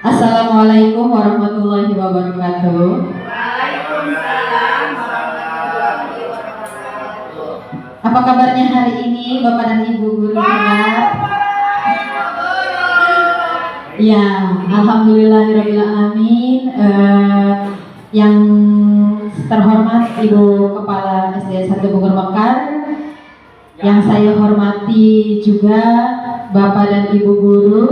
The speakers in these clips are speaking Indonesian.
Assalamualaikum warahmatullahi wabarakatuh. Waalaikumsalam warahmatullahi wabarakatuh. Apa kabarnya hari ini Bapak dan Ibu guru kita? Ya, alhamdulillahirabbil alamin. Yang terhormat Ibu Kepala SD 1 Bogor Mekar, yang saya hormati juga Bapak dan Ibu guru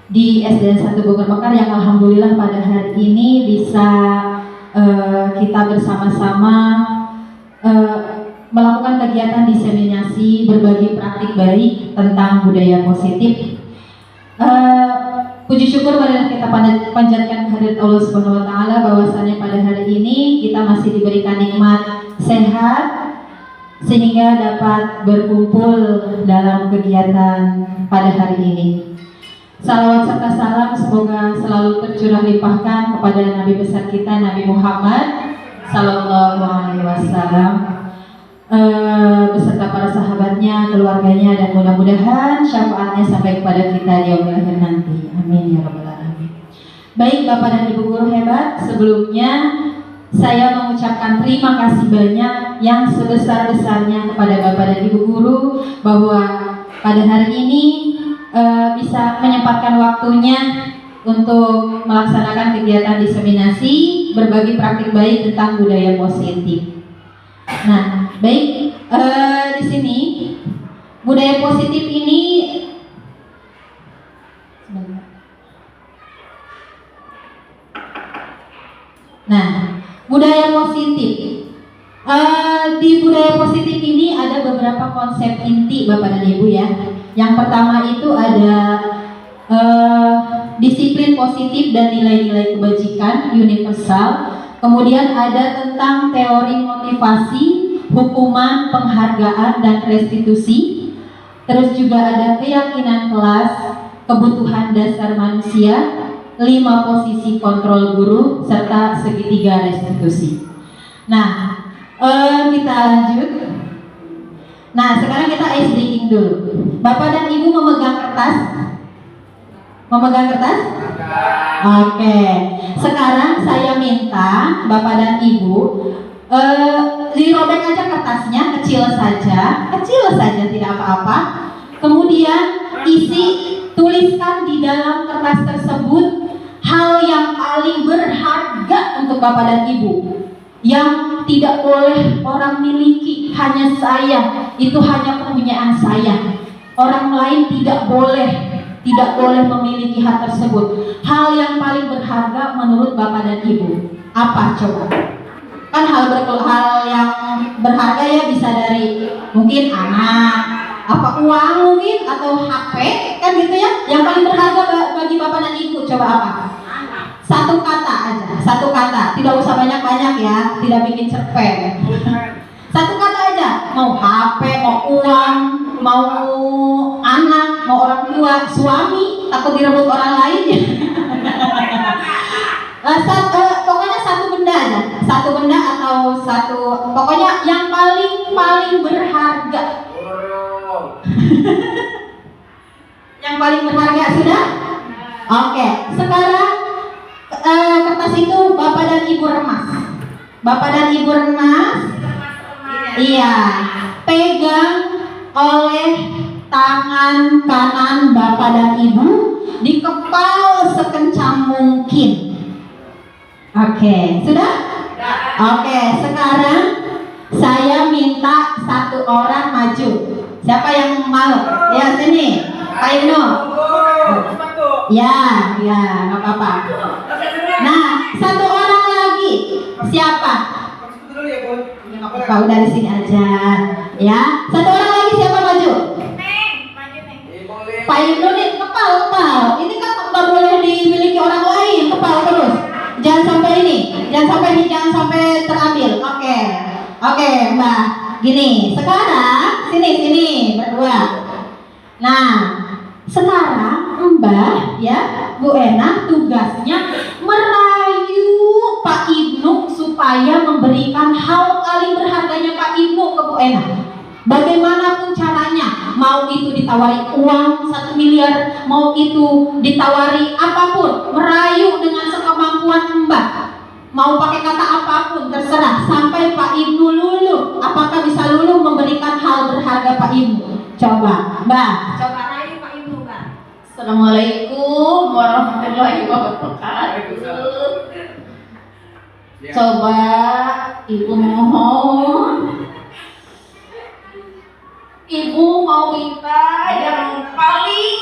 di SD 1 Bogor Mekar yang alhamdulillah pada hari ini bisa kita bersama-sama melakukan kegiatan diseminasi berbagi praktik baik tentang budaya positif. Puji syukur marilah kita panjatkan kehadirat Allah Subhanahu wa taala bahwasanya pada hari ini kita masih diberikan nikmat sehat sehingga dapat berkumpul dalam kegiatan pada hari ini. Salawat serta salam semoga selalu tercurah limpahkan kepada Nabi besar kita Nabi Muhammad sallallahu alaihi wasallam beserta para sahabatnya, keluarganya, dan mudah-mudahan syafaatnya sampai kepada kita di yaumil akhir nanti. Amin ya rabbal alamin. Baik Bapak dan Ibu guru hebat, sebelumnya saya mengucapkan terima kasih banyak yang sebesar-besarnya kepada Bapak dan Ibu guru bahwa pada hari ini bisa menyempatkan waktunya untuk melaksanakan kegiatan diseminasi berbagi praktik baik tentang budaya positif. Nah, baik, di sini budaya positif ini budaya positif. Di budaya positif ini ada beberapa konsep inti Bapak dan Ibu ya. Yang pertama itu ada disiplin positif dan nilai-nilai kebajikan universal. Kemudian ada tentang teori motivasi, hukuman, penghargaan, dan restitusi. Terus juga ada keyakinan kelas, kebutuhan dasar manusia, 5 posisi kontrol guru, serta segitiga restitusi. Nah, kita lanjut. Nah, sekarang kita ice breaking dulu. Bapak dan Ibu memegang kertas? Memegang kertas? Oke. Sekarang saya minta Bapak dan Ibu dirobek aja kertasnya, kecil saja, tidak apa-apa. Kemudian tuliskan di dalam kertas tersebut hal yang paling berharga untuk Bapak dan Ibu, yang tidak boleh orang miliki, hanya saya, itu hanya kepunyaan saya. Orang lain tidak boleh memiliki hal tersebut. Hal yang paling berharga menurut Bapak dan Ibu apa coba? Kan hal yang berharga ya bisa dari mungkin anak, apa uang mungkin, atau HP, kan gitu ya. Yang paling berharga bagi Bapak dan Ibu coba apa? Satu kata aja, satu kata, tidak usah banyak-banyak ya, tidak bikin cerpen. Satu kata aja, mau HP, mau uang, mau anak, mau orang tua, suami, takut direbut orang lain. Pokoknya satu benda aja, satu benda atau satu, pokoknya yang paling berharga. Yang paling berharga sudah? Oke, sekarang kertas itu Bapak dan Ibu remas. Bapak dan Ibu remas. Iya, pegang oleh tangan kanan Bapak dan Ibu, dikepal sekencang mungkin. Oke, sudah? Oke, sekarang saya minta satu orang maju. Siapa yang mau? Ya, sini, Pak Ibnu. Ya, nggak apa-apa. Nah, satu orang lagi. Siapa? Kau dari sini aja. Ya, satu orang lagi siapa maju? Pak Ibnu nih, kepal. Ini kan nggak boleh dimiliki orang lain, kepal terus. Jangan sampai terambil. Oke, Mbak. Gini, sekarang sini berdua. Nah, sekarang Mbak ya, Bu Ena tugasnya merayu Pak Ibnu supaya memberikan hal paling berharganya Pak Ibnu ke Bu Ena. Bagaimanapun caranya, biar mau itu ditawari apapun, merayu dengan sekemampuan Mbak, mau pakai kata apapun terserah, sampai Pak Ibnu luluh. Apakah bisa luluh memberikan hal berharga Pak Ibnu? Coba Mbak, coba rayu Pak Ibnu Mbak. Assalamualaikum warahmatullahi wabarakatuh. Coba Ibu mohon, Ibu mau minta yang paling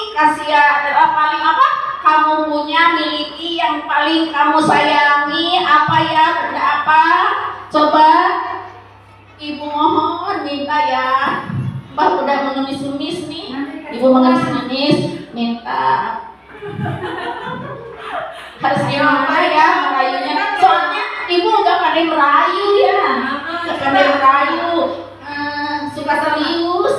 paling apa? Kamu punya, miliki, yang paling kamu sayangi apa ya? Benda apa? Coba Ibu mohon minta ya. Mbak udah mengemis-ngemis nih. Ibu mengemis-ngemis minta. Harus gimana ya merayunya? Soalnya Ibu nggak pandai merayu ya. Nggak pandai merayu. Suka serius.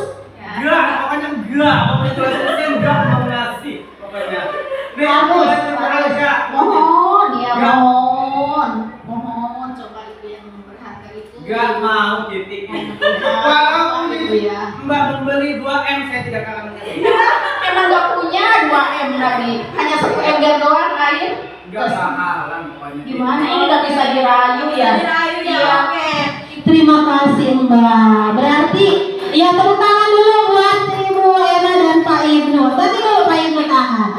Enggak, pokoknya enggak. Pokoknya tulisannya enggak mau ngasih. Pokoknya. Nih, Harus. berharga. Mohon ya, Enggak. mohon coba Ibu yang berharga itu. Enggak mau titik. Walaupun Walaupun itu ya. Mbak membeli 2M, saya tidak akan mengasih. Emang nggak punya 2M lagi, hanya 1 ember doang air. Enggak bakalan pokoknya. Gimana ini nggak bisa dirayu ya? Dirayu ya, Iya. oke. Terima kasih Mbak. Berarti ya tepuk tangan dulu buat Ibu Ena dan Pak Ibnu. Tadi kalau Pak Ibnu tahan.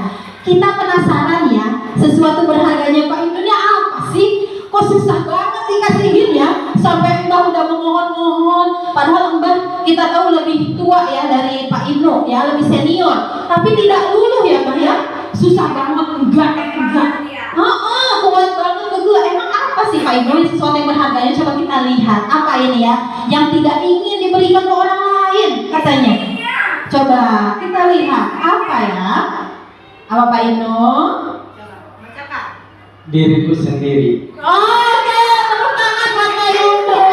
Kita penasaran ya, sesuatu berharganya Pak Ibnu ini apa sih? Kok susah banget dikasihin ya? Sampai Mbak udah memohon-mohon. Padahal Mbak kita tahu lebih tua ya dari Pak Ibnu ya, lebih senior. Tapi tidak luluh ya Mbak ya. Susah banget, enggak. Kuat banget kedua. Emang apa sih Pak Ibnu? Ini sesuatu yang berharganya, coba kita lihat. Apa ini ya? Yang tidak ingin diberikan ke orang lain katanya. Coba kita lihat apa ya? Apa Pak Ibnu? Diriku sendiri. Oke, tepuk tangan buat Pak Ibnu.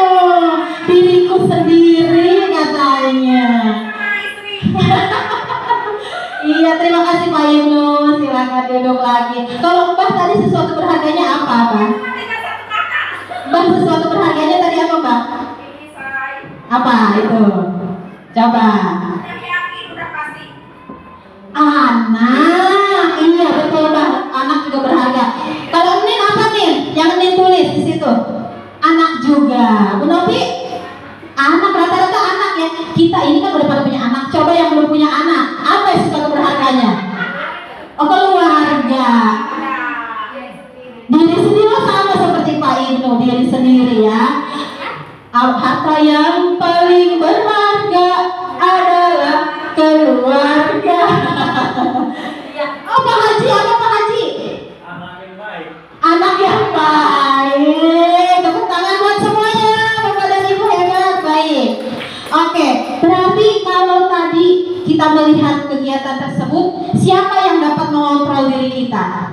Diriku sendiri katanya. Iya, terima kasih Pak Ibnu. Silakan duduk lagi. Kalau Mbak tadi sesuatu berharganya apa, Mbak? Mbak sesuatu berharganya tadi apa, Mbak? Apa itu? Coba. Anak. Iya, betul Mbak. Anak juga berharga. Kalau Nin apa Nin? Yang Nin tulis di situ. Anak juga. Bu Novi? Anak, rata-rata anak ya. Kita ini kan udah pada punya anak. Coba yang belum punya anak, apa yang sesuatu berharganya? Oh, keluarga. Diri sendiri sama seperti Pak Ibnu, diri sendiri ya. Harta yang paling berharga adalah keluarga. Oh, Pak Haji, apa Pak Haji? Anak yang baik. Anak yang baik. Tepuk tangan buat semuanya. Bapak dan Ibu hebat, baik. Oke, berarti kalau tadi kita melihat kegiatan tersebut, siapa yang dapat mengontrol diri kita?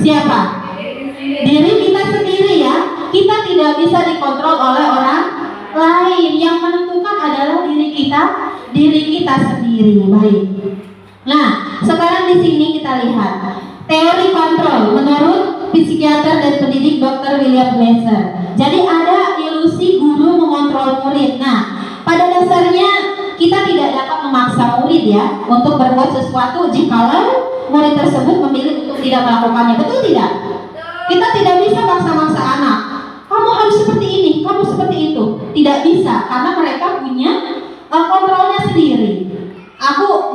Siapa? Diri kita sendiri ya. Kita tidak bisa dikontrol oleh orang lain. Yang menentukan adalah diri kita sendiri. Baik. Nah, sekarang di sini kita lihat teori kontrol menurut psikiater dan pendidik Dr. William Glasser. Jadi ada ilusi guru mengontrol murid. Nah, pada dasarnya kita tidak dapat memaksa murid ya untuk berbuat sesuatu jikalau murid tersebut memilih untuk tidak melakukannya. Betul tidak? Kita tidak bisa maksa-maksa anak. Kamu harus seperti ini, kamu seperti itu. Tidak bisa karena mereka punya kontrolnya sendiri. Aku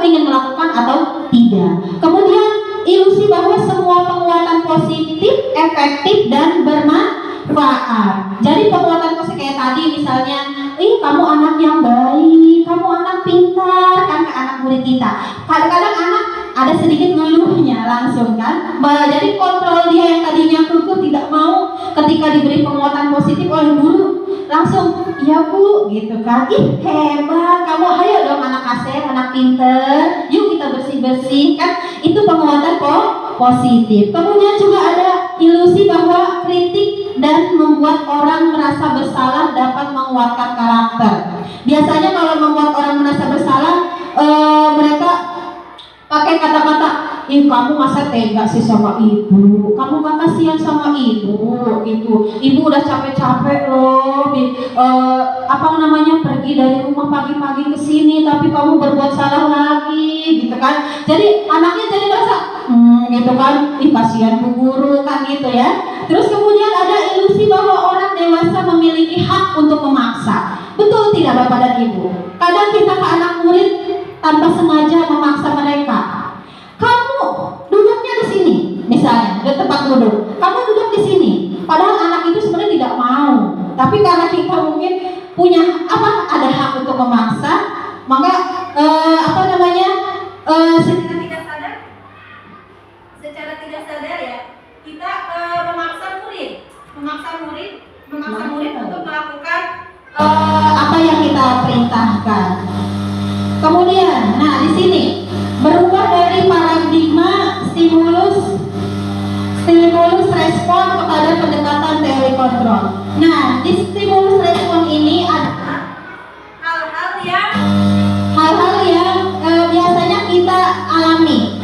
ingin melakukan atau tidak. Kemudian ilusi bahwa semua penguatan positif, efektif dan bermanfaat. Jadi penguatan positif kayak tadi misalnya, kamu anak yang baik, kamu anak pintar, kan ke anak murid kita. Kadang-kadang anak ada sedikit ngeluhnya langsung kan. Jadi kontrol dia yang tadinya kuku tidak mau ketika diberi penguatan positif oleh guru langsung ya Bu gitu kan. Ih hebat kamu, ayo dong anak kasep, anak pinter, yuk kita bersih-bersih kan. Itu penguatan positif. Kemudian juga ada ilusi bahwa kritik dan membuat orang merasa bersalah dapat menguatkan karakter. Biasanya kalau membuat orang merasa bersalah, mereka pakai kata-kata, kamu masa tega sih sama ibu? Kamu gak kasihan sama ibu gitu. Ibu udah capek-capek loh, apa namanya, pergi dari rumah pagi-pagi ke sini, tapi kamu berbuat salah lagi, gitu kan? Jadi anaknya jadi merasa, gitu kan, ih kasihan bu guru kan gitu ya. Terus kemudian ada ilusi bahwa orang dewasa memiliki hak untuk memaksa. Betul tidak Bapak dan Ibu? Kadang kita ke anak murid tanpa sengaja memaksa mereka. Kamu duduknya di sini, misalnya, di tempat duduk. Kamu duduk di sini. Padahal anak itu sebenarnya tidak mau. Tapi karena kita mungkin punya ada hak untuk memaksa, maka secara tidak sadar ya, kita memaksa murid untuk melakukan apa yang kita perintahkan. Kemudian, nah di sini berubah dari paradigma stimulus respon kepada pendekatan teori kontrol. Nah, di stimulus respon ini ada hal-hal yang biasanya kita alami.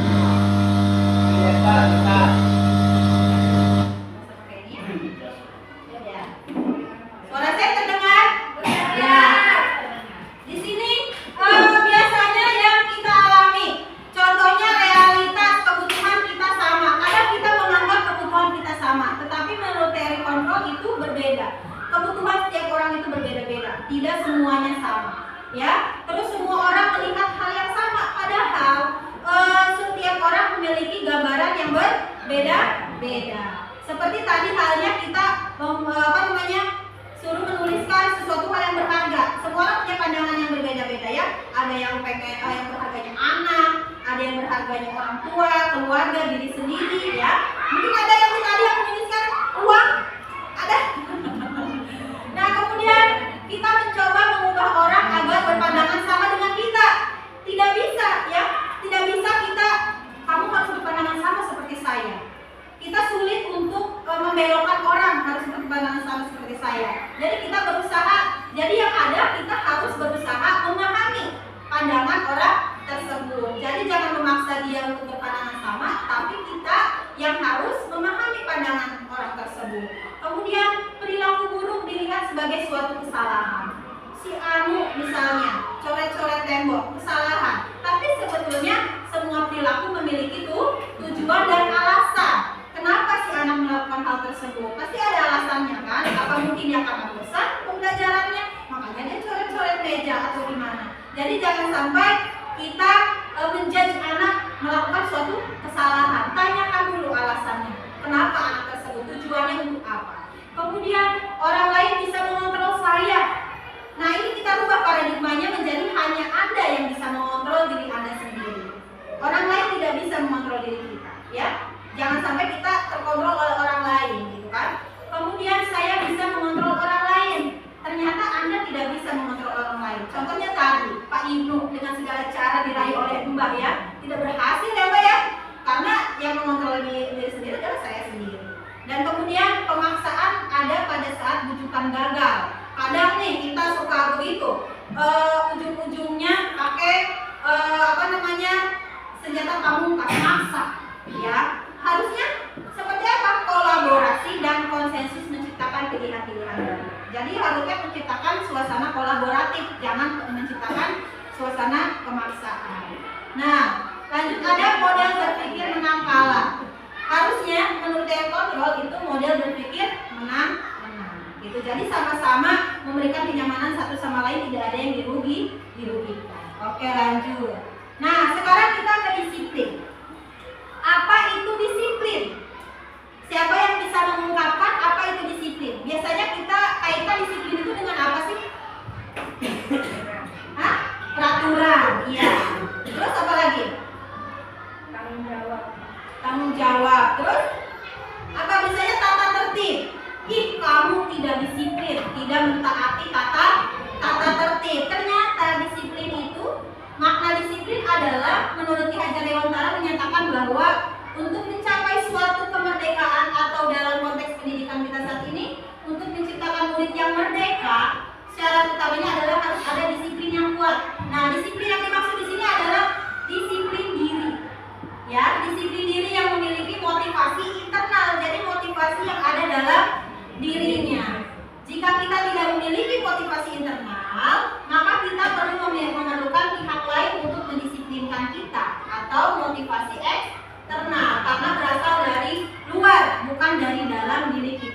Suara saya terdengar? Ya. Di sini biasanya yang kita alami, contohnya realitas kebutuhan kita sama. Kadang kita menganggap kebutuhan kita sama, tetapi menurut teori kontrol itu berbeda. Kebutuhan setiap orang itu berbeda-beda, tidak semuanya sama. Ya, terus semua orang melihat hal yang sama, padahal setiap orang memiliki gambaran yang berbeda-beda. Seperti tadi halnya kita suruh menuliskan sesuatu hal yang berharga. Semua orang punya pandangan yang berbeda-beda ya. Ada yang yang berharganya anak, ada yang berharganya orang tua, keluarga, diri sendiri ya. Mungkin ada yang tadi yang menuliskan uang, ada. Nah, kemudian kita mencoba mengubah orang agar berpandangan sama dengan kita. Tidak bisa ya. Tidak bisa kamu harus berpandangan sama seperti saya. Kita sulit untuk membelokkan orang harus berpandangan sama seperti saya. Jadi kita berusaha, jadi yang ada kita harus berusaha memahami pandangan orang tersebut. Jadi jangan memaksa dia untuk berpandangan sama, tapi kita yang harus memahami pandangan orang tersebut. Kemudian perilaku buruk dilihat sebagai suatu kesalahan. Si Anu misalnya coret-coret tembok, kesalahan. Tapi sebetulnya semua perilaku memiliki tujuan dan alasan. Kenapa si anak melakukan hal tersebut? Pasti ada alasannya kan? Apa mungkin dia karena bosan pembelajarannya, makanya dia coret-coret meja atau gimana? Jadi jangan sampai kita menjudge anak melakukan suatu kesalahan. Tanyakan dulu alasannya. Kenapa anak tersebut? Tujuannya untuk apa? Kemudian orang lain bisa mengontrol saya. Nah, ini kita rubah paradigmanya menjadi hanya Anda yang bisa mengontrol diri Anda sendiri. Orang lain tidak bisa mengontrol diri kita, ya. Jangan sampai kita terkontrol oleh orang lain, gitu kan. Kemudian saya bisa mengontrol orang lain. Ternyata Anda tidak bisa mengontrol orang lain. Contohnya tadi, Pak Ibnu dengan segala cara dirayu oleh Mbak ya, tidak berhasil ya Mbak ya. Karena yang mengontrol diri sendiri adalah saya sendiri. Dan kemudian pemaksaan ada pada saat bujukan gagal. Kadang nih kita suka begitu, ujung-ujungnya pakai senjata pamungkas, maksa, ya. Harusnya seperti apa? Kolaborasi dan konsensus menciptakan pilihan-pilihan baru. Jadi harusnya menciptakan suasana kolaboratif, jangan menciptakan suasana pemaksaan. Nah, lanjut ada model berpikir menang kalah. Harusnya menurut teori kontrol itu model berpikir menang. Gitu. Jadi sama-sama memberikan kenyamanan satu sama lain, tidak ada yang dirugikan. Oke, lanjut. Nah, sekarang kita ke disiplin. Apa itu disiplin? Siapa yang bisa mengungkapkan apa itu disiplin? Biasanya kita kaitkan disiplin itu dengan apa sih? Hah? Peraturan, iya. Terus apa lagi? Tanggung jawab. Terus apa misalnya tata tertib? If kamu tidak disiplin, tidak mentaati tata tertib. Ternyata disiplin itu, makna disiplin adalah menurut Ki Hajar Dewantara menyatakan bahwa untuk mencapai suatu kemerdekaan atau dalam konteks pendidikan kita saat ini, untuk menciptakan murid yang merdeka, syarat utamanya adalah harus ada disiplin yang kuat. Nah, disiplin yang dimaksud di sini adalah disiplin diri. Ya, disiplin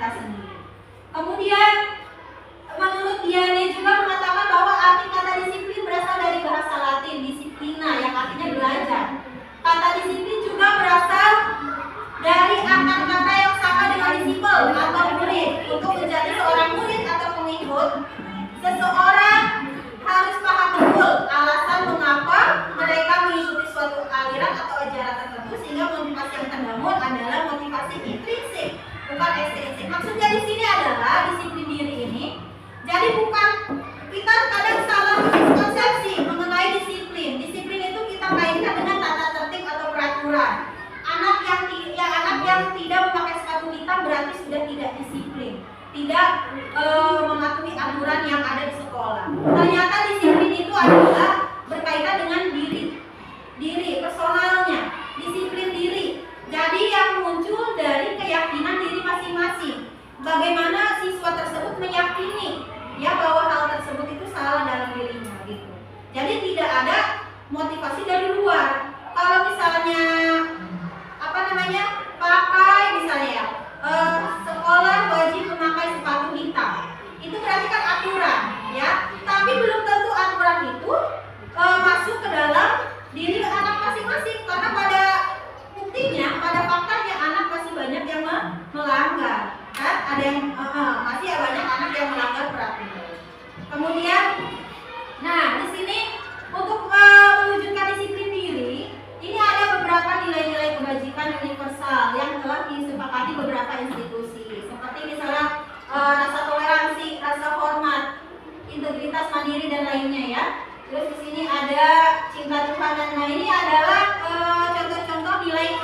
kita sendiri. Kemudian menurut Diane juga mengatakan bahwa arti kata disiplin berasal dari bahasa Latin disciplina yang artinya belajar. Kata disiplin juga berasal dari akar kata yang sama dengan disipel atau murid. Untuk menjadi seorang murid atau pengikut, seseorang harus paham betul alasan mengapa mereka mengikuti suatu aliran atau ajaran tertentu, sehingga motivasi yang terbangun adalah motivasi intrinsik, bukan ekstrinsik. Maksudnya di sini adalah disiplin diri ini. Jadi bukan, kita kadang salah miskonsepsi mengenai disiplin. Disiplin itu kita kaitkan dengan tata tertib atau peraturan. Anak yang tidak memakai sepatu hitam berarti sudah tidak disiplin, tidak mematuhi aturan yang ada di sekolah. Ternyata disiplin itu adalah berkaitan dengan diri personalnya, disiplin diri. Jadi yang muncul dari keyakinan diri masing-masing. Bagaimana siswa tersebut meyakini ya bahwa hal tersebut itu salah dalam dirinya gitu. Jadi tidak ada motivasi dari luar. Kalau misalnya pakai misalnya ya, sekolah wajib memakai sepatu hitam, itu berarti kan aturan ya, tapi belum tentu aturan itu masuk ke dalam diri anak masing-masing, karena pada buktinya, pada faktanya anak masih banyak yang melanggar kan, ada yang masih banyak anak yang melanggar peraturan. Kemudian nah di sini untuk mewujudkan disiplin diri ini ada beberapa nilai-nilai kebajikan universal yang telah disepakati beberapa institusi, seperti misalnya rasa toleransi, rasa hormat, integritas, mandiri dan lainnya ya. Terus di sini ada cinta Tuhan, dan nah ini adalah contoh-contoh nilai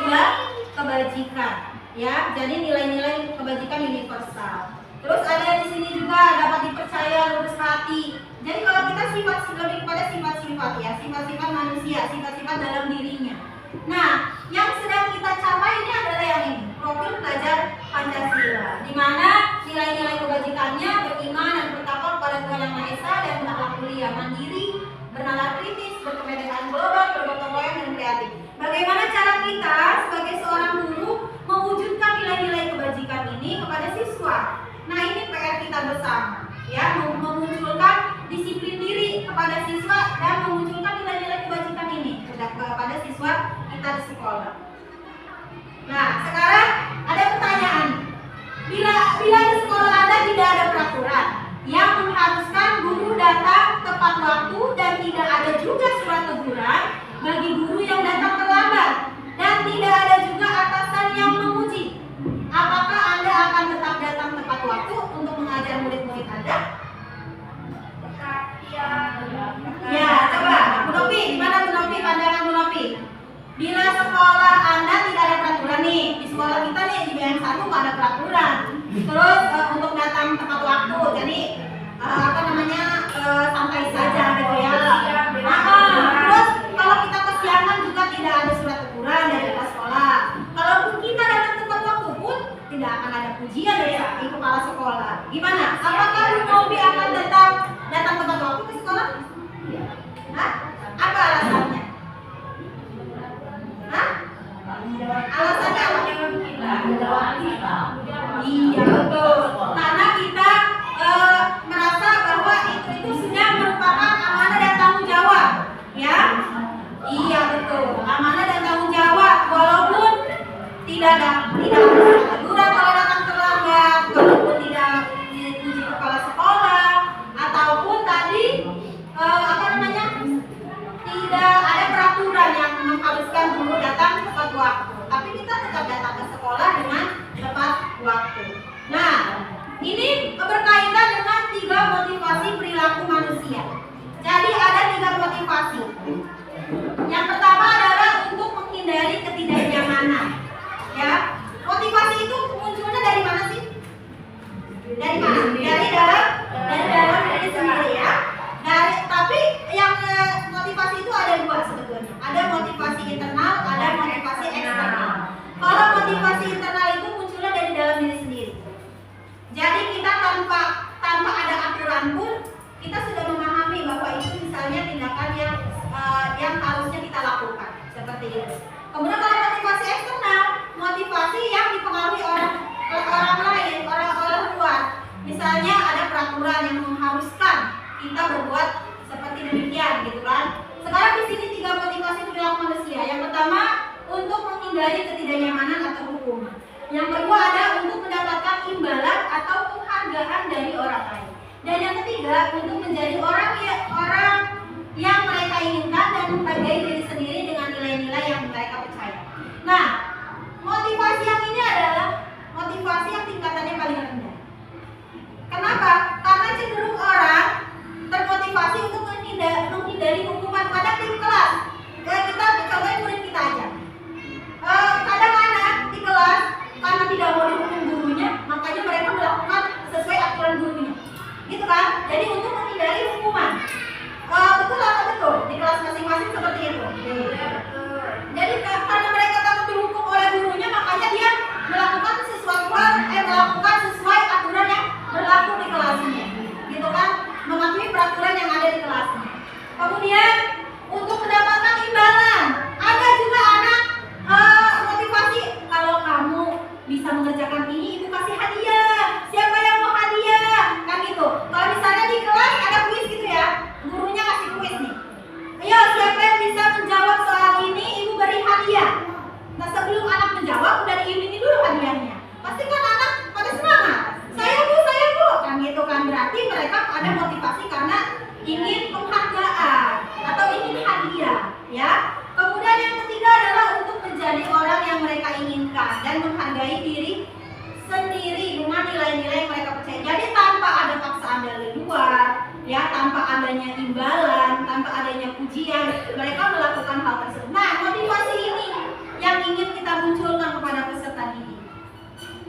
kebajikan ya. Jadi nilai-nilai kebajikan universal. Terus ada di sini juga dapat dipercaya, lurus hati. Jadi kalau kita lebih kepada sifat-sifat ya, sifat-sifat manusia, sifat-sifat dalam dirinya. Nah, yang sedang kita capai ini adalah yang ini, profil pelajar Pancasila, di mana nilai-nilai kebajikannya beriman dan bertakwa kepada Tuhan Yang Maha Esa dan berakhlak mulia, mandiri, bernalar kritis, berkepedean global, bergotong royong dan kreatif. Bagaimana cara kita sebagai seorang guru mewujudkan nilai-nilai kebajikan ini kepada siswa? Nah, ini PR kita bersama ya, memunculkan disiplin diri kepada siswa dan memunculkan nilai-nilai kebajikan ini kepada siswa kita di sekolah. Nah, sekarang ada pertanyaan. Bila di sekolah Anda tidak ada peraturan yang mengharuskan guru datang tepat waktu dan tidak ada juga surat teguran bagi guru yang datang terlambat dan tidak ada juga atasan yang memuji, apakah Anda akan tetap datang tepat waktu untuk mengajar murid-murid Anda? Ya, coba Bu Nopi, gimana Bu Nopi, pandangan Bu Nopi? Bila sekolah Anda tidak ada peraturan nih, di sekolah kita nih di BM 1 nggak ada peraturan. Terus untuk datang tepat waktu, jadi santai saja gitu ya. Terus kalau kita kesiangan juga tidak ada surat teguran dari sekolah. Kalaupun kita datang tepat waktu pun tidak akan ada pujian dari kepala sekolah. Gimana? Apakah Bu Nopi akan tetap datang tepat waktu ke sekolah? Hah? Apa alasannya? Hah? Alasannya apa? Iya betul. Karena kita merasa bahwa itu sudah merupakan amanah dan tanggung jawab, ya? Iya betul. Amanah dan tanggung jawab, walaupun tidak ada teguran kalau datang terlambat, walaupun tidak dipuji kepala sekolah, ataupun tadi tidak ada peraturan yang mengharuskan guru datang tepat waktu, tapi kita tetap datang ke sekolah dengan tepat waktu. Nah, ini berkaitan dengan 3 motivasi perilaku manusia. Jadi ada 3 motivasi. Yang pertama adalah untuk menghindari ketidaknyamanan. Ya, motivasi itu munculnya dari mana sih? Dari mana? Dari dalam diri sendiri ya. Tapi yang motivasi itu ada 2 sebetulnya. Ada motivasi internal, ada motivasi eksternal. Kalau motivasi internal itu munculnya dari dalam diri sendiri. Jadi kita tanpa ada aturan pun kita sudah memahami bahwa itu misalnya tindakan yang harusnya kita lakukan seperti itu. Kemudian kalau motivasi eksternal, motivasi yang dipengaruhi oleh orang lain, ketiga untuk menjadi orang yang mereka inginkan dan menghargai diri sendiri dengan nilai-nilai yang mereka percaya. Nah, motivasi yang ini adalah motivasi yang tingkatannya paling rendah. Kenapa? Karena cenderung orang termotivasi untuk menghindari hukuman kadang di kelas. Kita cobain murid kita aja. Kadang anak di kelas karena tidak mau dihukum gurunya, makanya mereka melakukan sesuai aturan gurunya, gitu kan? Jadi untuk menghindari hukuman. Betul atau betul? Di kelas masing-masing seperti itu. Jadi karena mereka takut dihukum oleh gurunya, makanya dia melakukan melakukan sesuai aturan yang berlaku di kelasnya, gitu kan? Mematuhi peraturan yang ada di kelasnya. Kemudian untuk mendapatkan imbalan, ada juga anak motivasi, kalau kamu bisa mengerjakan ini, ibu kasih hadiah. Siapa yang mau hadiah? Kan gitu. Kalau misalnya di kelas ada kuis gitu ya, gurunya kasih kuis nih. Ayo, siapa yang bisa menjawab soal ini, ibu beri hadiah. Nah, sebelum anak menjawab, udah diiming dulu hadiahnya. Pasti kan anak pada semangat. Saya bu, kan gitu kan. Berarti mereka ada motivasi karena ingin penghargaan atau ingin hadiah, ya. Kemudian yang ketiga adalah untuk menjadi orang yang mereka inginkan dan menghargai diri sendiri dengan nilai-nilai yang mereka percaya. Jadi tanpa ada paksaan dari luar, ya, tanpa adanya imbalan, tanpa adanya pujian, mereka melakukan hal tersebut. Nah, motivasi ini yang ingin kita munculkan kepada peserta didik,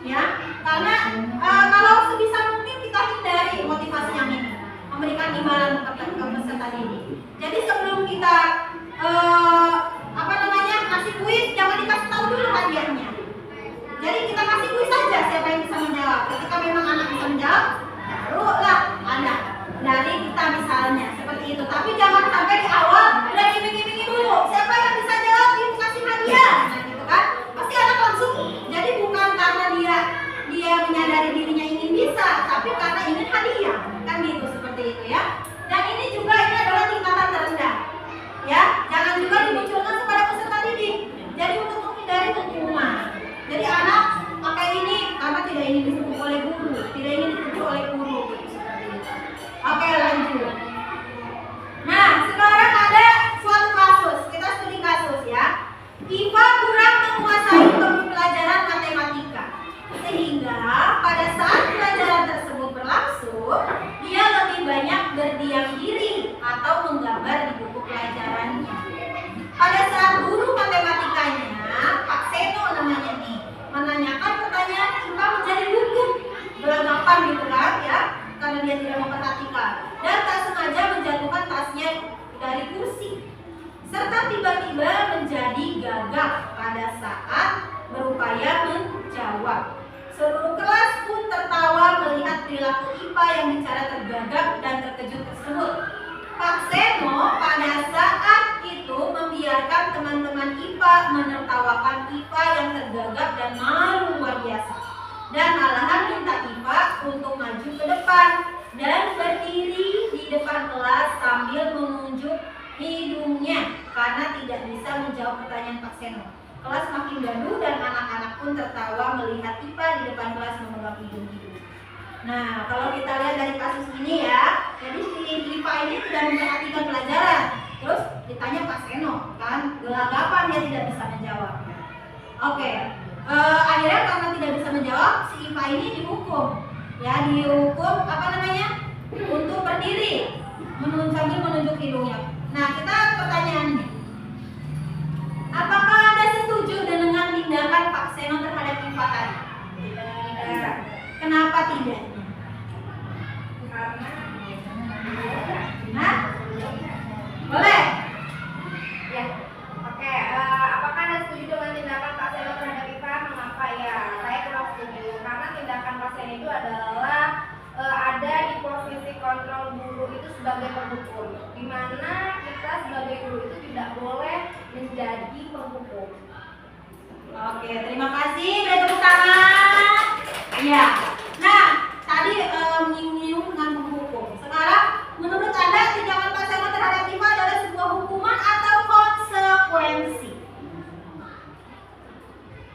ya, karena kalau sebisa mungkin kita hindari motivasi yang ini, memberikan imbalan kepada peserta didik. Jadi sebelum kita kasih kuis, jangan dikasih tahu dulu hadiahnya. Jadi kita kasih kuis saja siapa yang bisa menjawab. Ketika memang anak bisa menjawab, barulah ada dari kita misalnya seperti itu. Tapi jangan sampai di awal udah gini dulu. Siapa yang bisa jawab itu kasih hadiah, nah, gitu kan? Pasti anak langsung. Jadi bukan karena dia menyadari dirinya ingin bisa, tapi karena ingin hadiah, kan gitu, seperti itu ya. Dan ini adalah tingkatan terendah. Ya, jangan juga dimunculkan kepada peserta didik. Jadi untuk menghindari hukuman. Jadi anak pakai ini karena tidak ingin dihukum oleh guru, tidak ingin dituduh oleh guru. Oke, lanjut. Nah, sekarang ada suatu kasus. Kita studi kasus ya. IPA kurang menguasai pelajaran matematika, sehingga pada saat pelajaran tersebut berlangsung, dia lebih banyak berdiam diri atau menggambar di buku pelajarannya. Pada saat guru matematikanya, Pak Seno namanya nih, menanyakan pertanyaan, IPA menjadi gugup, gelagapan gitu kan ya, karena dia tidak memperhatikan dan tak sengaja menjatuhkan tasnya dari kursi, serta tiba-tiba menjadi gagap pada saat berupaya menjawab. Seluruh kelas pun tertawa melihat perilaku IPA yang bicara tergagap dan terkejut tersebut. Pak Seno pada saat itu membiarkan teman-teman IPA menertawakan IPA yang tergagap dan malu luar biasa. Dan malahan minta IPA untuk maju ke depan dan berdiri di depan kelas sambil menunjuk hidungnya karena tidak bisa menjawab pertanyaan Pak Seno. Kelas makin gaduh dan anak-anak pun tertawa melihat IPA di depan kelas memegang hidung-hidung. Nah, kalau kita lihat dari kasus ini ya, jadi si IPA ini tidak memperhatikan pelajaran. Terus ditanya Pak Seno, kan gelagapan dia tidak bisa menjawab. Oke, akhirnya karena tidak bisa menjawab, si IPA ini dihukum. Ya, dihukum untuk berdiri, sambil menunjuk hidungnya. Nah, kita pertanyaannya, apakah Anda setuju dengan tindakan Pak Seno terhadap IPA tadi? Tidak. Kenapa tidak? Hah? Boleh? Ya. Oke, apakah Anda setuju dengan tindakan Pak Seno terhadap IPA? Mengapa ya? Saya kurang setuju karena tindakan Pak Seno itu adalah ada di posisi kontrol guru itu sebagai penghukum, di mana kita sebagai guru itu tidak boleh menjadi penghukum. Oke, terima kasih. Beri tepuk tangan. Iya. Nah, tadi menyinggung dengan penghukum. Sekarang, menurut Anda tindakan Pak Seno terhadap IPA adalah sebuah hukuman atau konsekuensi?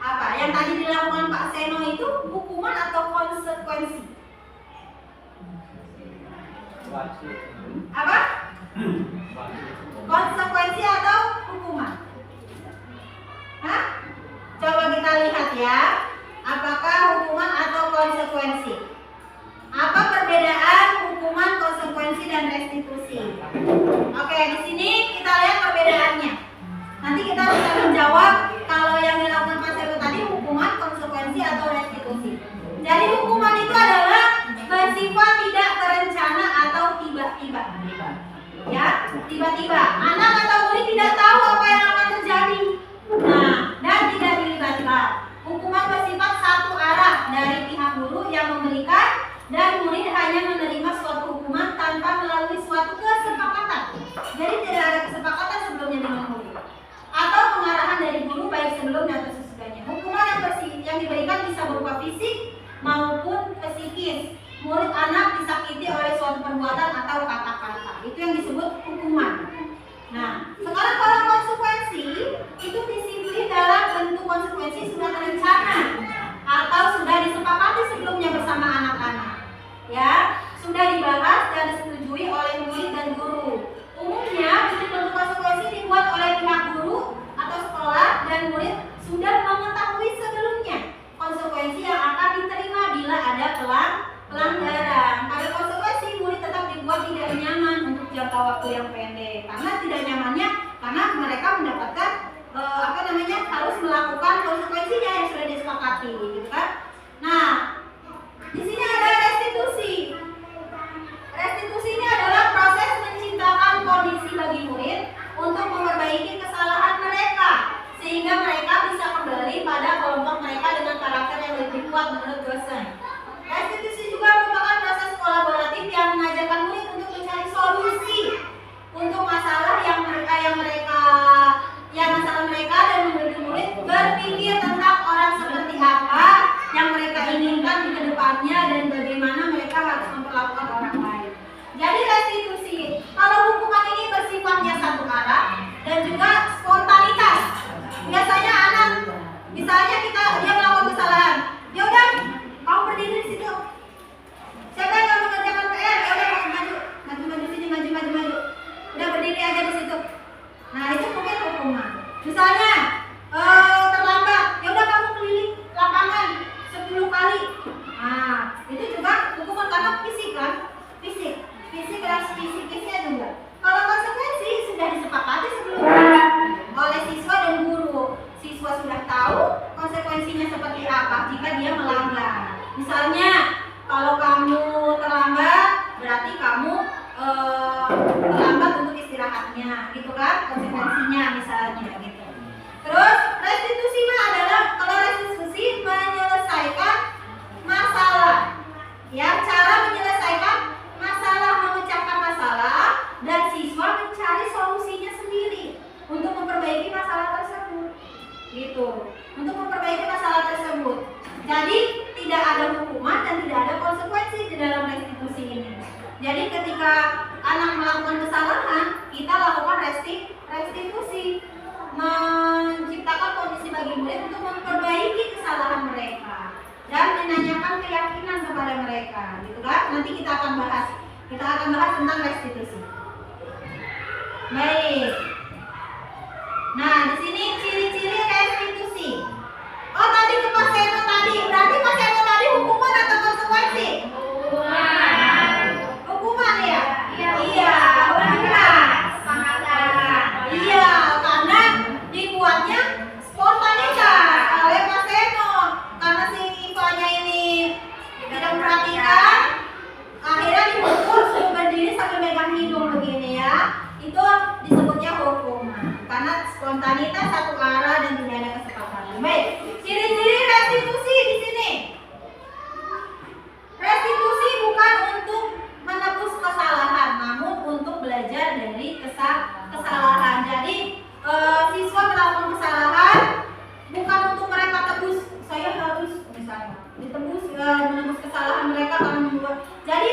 Apa? Yang tadi dilakukan Pak Seno itu hukuman atau konsekuensi? Apa? Konsekuensi atau hukuman? Hah? Coba kita lihat ya. Apakah hukuman atau konsekuensi? Apa perbedaan hukuman, konsekuensi, dan restitusi? Oke, di sini kita lihat perbedaannya. Nanti kita bisa menjawab kalau yang dilakukan Mas Heru tadi hukuman, konsekuensi, atau restitusi. Jadi hukuman itu adalah bersifat tidak terencana atau tiba-tiba. Ya, tiba-tiba. Anak atau murid tidak tahu apa yang akan terjadi. Nah, dan tidak dilibatkan. Hukuman bersifat satu arah dari pihak guru yang memberikan, dan murid hanya menerima suatu hukuman tanpa melalui suatu kesepakatan. Jadi tidak ada kesepakatan sebelumnya dengan murid atau pengarahan dari guru baik sebelumnya atau sesudahnya. Hukuman yang diberikan bisa berupa fisik maupun psikis. Murid anak disakiti oleh suatu perbuatan atau kata-kata. Itu yang disebut hukuman. Nah, sekarang kalau konsekuensi itu disiplin dalam bentuk konsekuensi sudah terencana atau sudah disepakati sebelumnya bersama anak-anak. Ya, sudah dibahas dan disetujui oleh murid dan guru. Umumnya bentuk konsekuensi dibuat oleh pihak guru atau sekolah, dan murid sudah mengetahui sebelumnya konsekuensi yang akan diterima bila ada pelanggaran. Pada konsekuensi murid tetap dibuat tidak nyaman untuk jangka waktu yang pendek. Karena tidak nyamannya karena mereka mendapatkan harus melakukan konsekuensinya yang sudah disepakati, gitu kan? Nah, di sini ada restitusi. Restitusi ini adalah proses menciptakan kondisi bagi murid untuk memperbaiki kesalahan mereka sehingga mereka bisa kembali pada kelompok mereka dengan karakter yang lebih kuat menurut dosen. Restitusi juga merupakan proses kolaboratif yang mengajarkan murid untuk mencari solusi untuk masalah masalah mereka, dan memberi murid berpikir tentang orang seperti apa yang mereka inginkan di kedepannya dan bagaimana mereka harus memperlakukan orang lain. Jadi restitusi, kalau hukuman ini bersifatnya satu arah dan juga spontanitas. Biasanya anak, misalnya dia melakukan kesalahan, ya udah, kamu berdiri di situ. Siapa yang nggak mengerjakan PR? Ya udah, maju sini, maju. Udah berdiri aja di situ. Nah, itu mungkin hukuman. Misalnya terlambat, ya udah kamu keliling lapangan 10 kali. Nah, itu juga hukuman karena fisik kan? Fisiknya juga. Kalau konsekuensi sudah disepakati sebelumnya oleh siswa dan guru. Siswa sudah tahu konsekuensinya seperti apa jika dia melanggar. Misalnya, kalau kamu terlambat, berarti kamu terlambat untuk istirahatnya, gitu kan? Konsekuensinya misalnya gitu. Terus restitusi adalah, kalau restitusi menyelesaikan masalah. Ya, cara menyelesaikan masalah, memecahkan masalah, dan siswa mencari solusinya sendiri untuk memperbaiki masalah tersebut. Gitu. Untuk memperbaiki masalah tersebut. Jadi tidak ada hukuman dan tidak ada konsekuensi di dalam restitusi ini. Jadi ketika anak melakukan kesalahan, kita lakukan restitusi, menciptakan kondisi bagi murid untuk memperbaiki kesalahan mereka dan menanyakan keyakinan kepada mereka, gitu kan? Nanti kita akan bahas tentang restitusi. Baik. Nah, di sini ciri-ciri restitusi. Oh, tadi ke Mas Seno tadi. Berarti Mas Seno tadi hukuman atau konsekuensi? Hukuman ya? Iya, hukuman. Iya, karena dibuatnya spontanitas oleh Mas Seno. Karena si Ivanya ini tidak memperhatikan, akhirnya dihukum suruh berdiri sambil megang hidung begini ya. Itu disebutnya hukuman. Karena spontanitas satu arah dan tidak ada kesepakatan. Baik, ciri-ciri restitusi di sini. Restitusi bukan untuk menebus kesalahan, namun untuk belajar dari kesalahan. Jadi siswa melakukan kesalahan bukan untuk mereka tebus. Saya harus misalnya menebus kesalahan mereka karena membuat. Jadi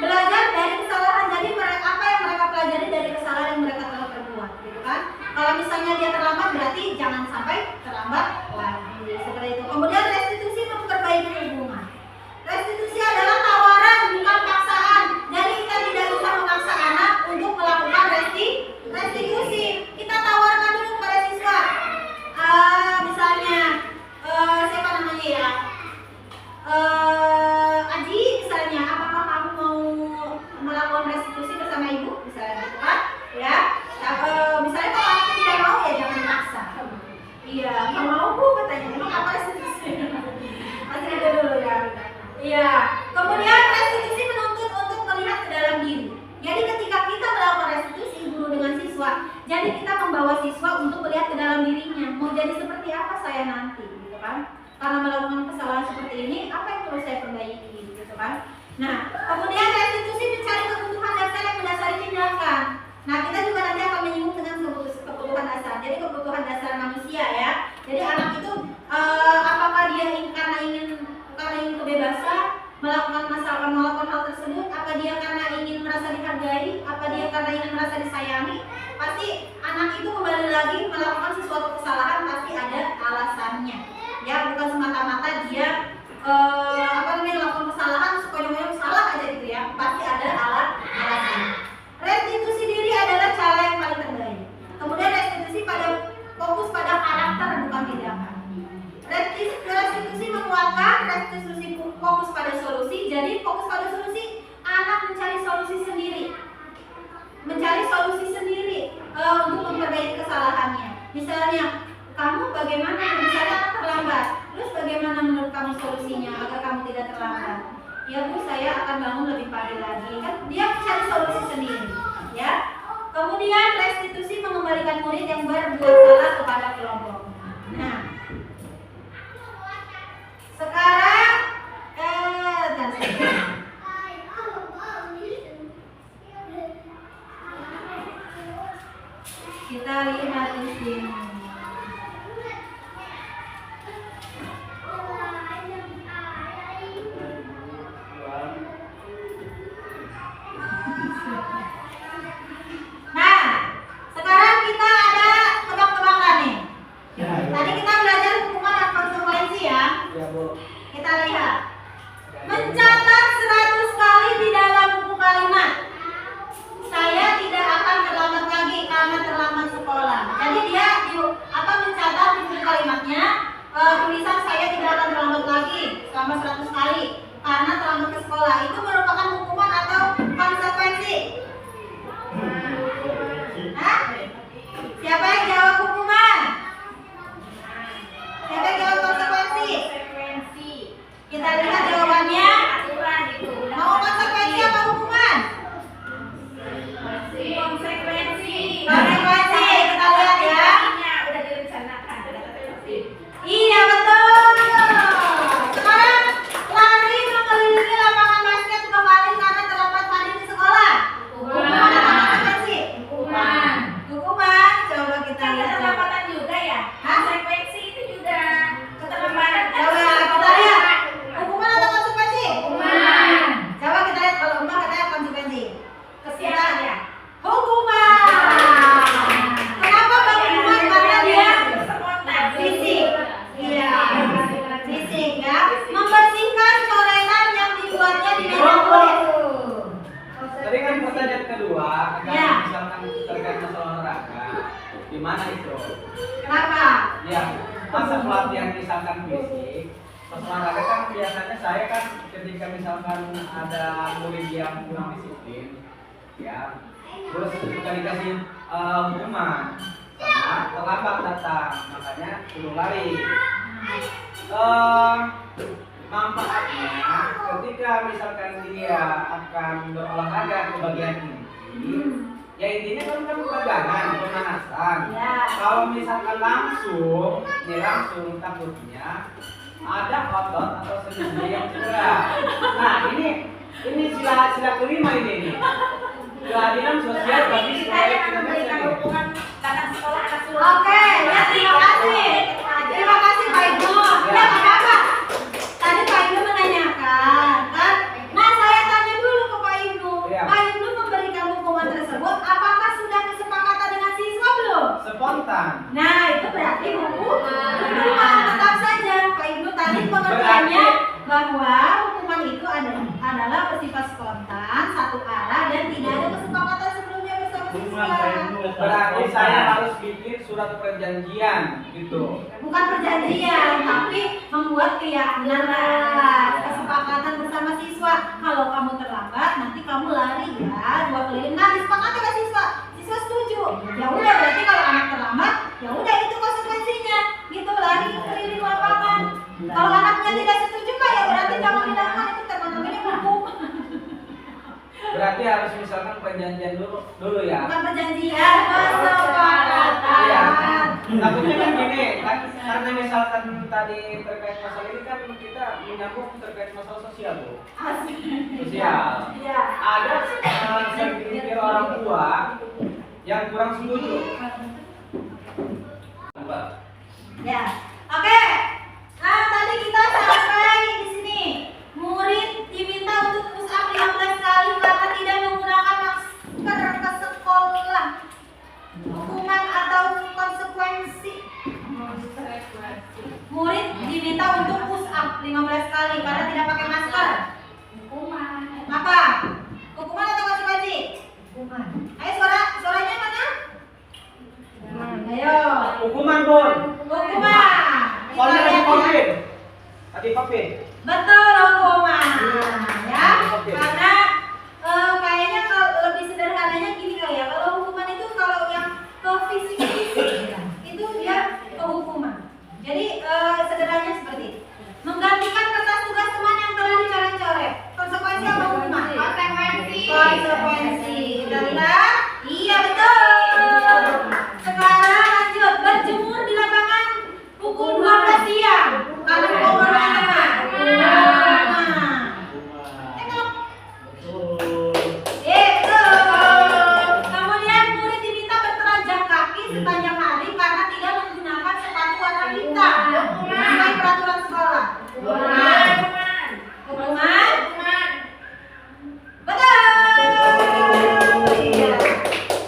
belajar dari kesalahan. Jadi apa yang mereka pelajari dari kesalahan yang mereka telah perbuat, gitu kan? Kalau misalnya dia terlambat, berarti jangan sampai terlambat lagi, seperti itu. Kemudian restitusi memperbaiki hubungan. Restitusi adalah tawaran, bukan paksaan. Jadi kita tidak kan. Nah, kemudian restitusi mencari kebutuhan dasar yang mendasari tindakan. Nah, kita juga nanti akan menyinggung dengan kebutuhan dasar. Jadi kebutuhan dasar manusia ya. Jadi anak itu apakah dia karena ingin kebebasan melakukan hal tersebut, apa dia karena ingin merasa dihargai, apa dia karena ingin merasa disayangi. Pasti anak itu kembali lagi melakukan sesuatu kesalahan pasti ada alasannya. Ya, bukan semata-mata dia melakukan kesalahan sekonyong-konyong salah aja gitu ya. Pasti ada alasan. Restitusi diri adalah cara yang paling terbaik. Kemudian restitusi fokus pada karakter bukan tindakan. Restitusi menguatkan, restitusi fokus pada solusi. Jadi fokus pada solusi, anak mencari solusi sendiri. Untuk memperbaiki kesalahannya. Misalnya, kamu bagaimana? Misalnya anak terlambat. Terus bagaimana menurut kamu solusinya agar kamu tidak terlambat? Ya Bu, saya akan bangun lebih pagi lagi. Kan dia mencari solusi sendiri, ya. Kemudian restitusi mengembalikan murid yang berbuat salah kepada kelompok. Nah, sekarang kita lihat di sini. Nah, sekarang kita ada tebak-tebakan nih. Tadi kita belajar hukuman dan konsekuensi ya. Kita lihat. Mencatat 100 kali di dalam buku kalimat. Saya tidak akan terlambat lagi karena terlambat sekolah. Jadi dia mencatat di buku kalimatnya tulisan saya tidak akan terlambat lagi selama 100 kali karena terlambat ke sekolah. Itu merupakan hukuman atau konsekuensi? Hah? Siapa yang jawab hukuman? Siapa yang jawab konsekuensi? Kita lihat jawabannya. Mau konsekuensi apa hukuman? Konsekuensi. Kita lihat ya. Udah direncanakan. Iya betul. Sekarang lari mengelilingi lapangan basket 2 kali karena terlambat mandi di sekolah. Hukuman atau konsekuensi? Hukuman. Coba kita lihat. Keterlambatan juga ya? Konsekuensi itu juga keterlambatan. Coba kita lihat. Hukuman atau konsekuensi? Coba kita lihat kalau Mbak katanya konsekuensi. Kesialan ya? Hukuman. Kenapa Bang hukuman? Karena dia fisik. Iya. Fisik ya. Membersihkan coretan yang dibuatnya di meja tulis. Tadi kan pertanyaan kedua, Ya. misalkan terkait masalah olahraga, gimana itu? Kenapa? Ya, masa pelatihan misalkan fisik, pas olahraga kan biasanya saya kan ketika misalkan ada murid yang kurang disiplin, ya, terus suka dikasih hukuman karena terlambat datang, makanya suruh lari. Manfaatnya ketika misalkan dia akan berolahraga ke bagian inti, ya intinya kan peregangan, pemanasan. Ya. Kalau misalkan langsung takutnya ada otot atau sendi yang cedera. Nah ini sila kelima ini nih. Keadilan sosial bagi seluruh Indonesia ini. Oke, ya terima kasih. Terima kasih Pak Ibnu. Ya apa-apa. Tadi Pak Ibnu menanyakan kan. Nah saya tanya dulu ke Pak Ibnu. Ya. Pak Ibnu memberikan hukuman tersebut, apakah sudah kesepakatan dengan siswa belum? Spontan. Nah itu berarti hukuman. Tetap saja Pak Ibnu tadi pengertiannya bahwa hukuman itu adalah bersifat spontan, satu arah dan tidak ada kesepakatan sebelumnya bersama siswa. Berarti saya harus bikin surat perjanjian gitu. Bukan perjanjian, tapi membuat keyakinan, kesepakatan bersama siswa. Kalau kamu terlambat, nanti kamu lari ya 2 keliling. Nah, disepakati oleh siswa. Siswa setuju. Ya udah, berarti kalau anak terlambat, ya udah itu konsekuensinya. Gitu lari keliling lapangan. Kalau anaknya tidak setuju, ya berarti jangan dilakukan, itu termasuknya hukum. Berarti harus misalkan perjanjian dulu ya. Bukan perjanjian, kesepakatan. Iya. Takutnya kan gini, kan Karena misalkan tadi terkait masalah ini kan kita menyambung terkait masalah sosial, Bu. Sosial. Iya. Ada segelintir orang tua yang kurang setuju. Ya. Oke. Nah, tadi kita sampai di sini. Murid diminta untuk push up 15 kali karena tidak menggunakan masker ke sekolah. Hukuman atau konsekuensi? Murid diminta untuk push up 15 kali karena tidak pakai masker. Hukuman. Apa? Hukuman atau konsekuensi? Hukuman. Ayo suaranya mana? Ayo. Hukuman, Bon. Hukuman. Soalnya tadi Covid. Tadi Covid. Betul, hukuman. Ya. Oke. Karena kayaknya kalau lebih sederhananya gini kali ya. Kalau hukuman itu kalau yang ke fisik itu dia ke hukuman. Jadi sederhananya seperti itu. Menggantikan kertas tugas teman yang telah dicoret-coret. Konsekuensi apa hukuman? Konsekuensi. Konsekuensi. Kita lihat. Iya betul. Sekarang lanjut berjemur di lapangan pukul 12 siang. Karena pukul berapa teman? Itu. Kemudian murid diminta bertelanjang kaki sepanjang hari karena tidak menggunakan sepatu warna hitam sesuai peraturan sekolah. Hukuman? Betul. Iya.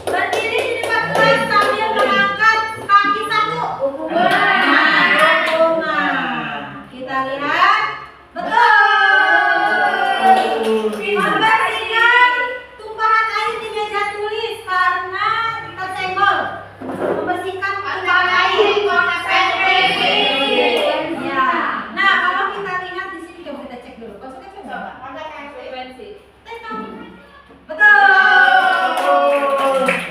Berdiri di depan kelas sambil mengangkat kaki satu. Hukuman. Kita lihat. Betul. Membersihkan tumpahan air di meja tulis karena tersenggol. Membersihkan tumpahan air. Ya. Nah, kalau kita lihat di sini coba kita cek dulu. Konsekuensi apa? Betul.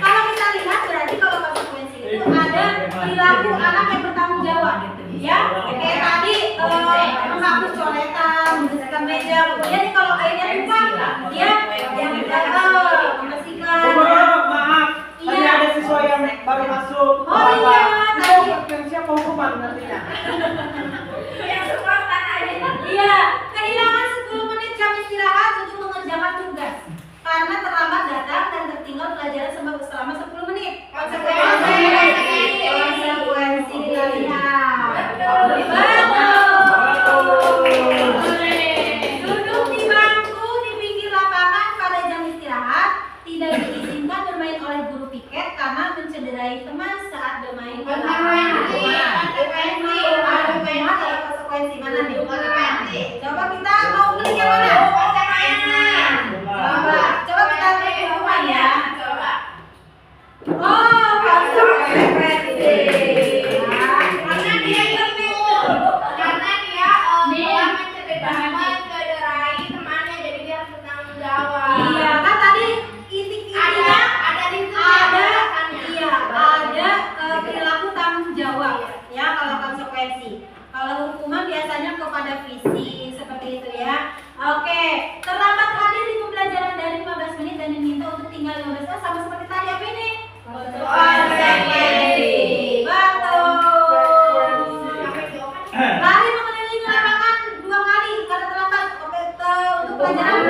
Kalau kita lihat berarti kalau konsekuensi itu ada perilaku anak yang bertanggung jawab, ya. Kayak tadi menghapus coretan, membersihkan meja. Kemudian nih kalau airnya tumpah, dia yang membersihkan. Maaf. Tadi Iya. ada siswa yang baru masuk. Oh iya, tadi. Siapa hukuman nantinya? Iya, kehilangan 10 menit jam istirahat untuk mengerjakan tugas karena terlambat datang dan tertinggal pelajaran selama 10 menit. Konsekuensi kita lihat. Duduk di bangku di pinggir lapangan pada jam istirahat tidak diizinkan bermain oleh guru piket karena mencederai teman saat bermain di lapangan. Konsekuensi mana nih? Coba kita mau pilih yang mana? Coba kita pilih hukuman ya. Oh, konsekuensi. Karena dia mencederai temannya, jadi dia harus bertanggung jawab. Iya, kan tadi intinya ada perilaku tanggung jawab ya kalau konsekuensi. Kalau hukuman biasanya kepada visi seperti itu ya. Oke, terlambat hadir di pembelajaran dari 15 menit dan diminta untuk tinggal 15 menit sama seperti tadi apa ini? Konsekuensi. Betul. Lari mengelilingi lapangan 2 kali karena terlambat untuk pelajaran.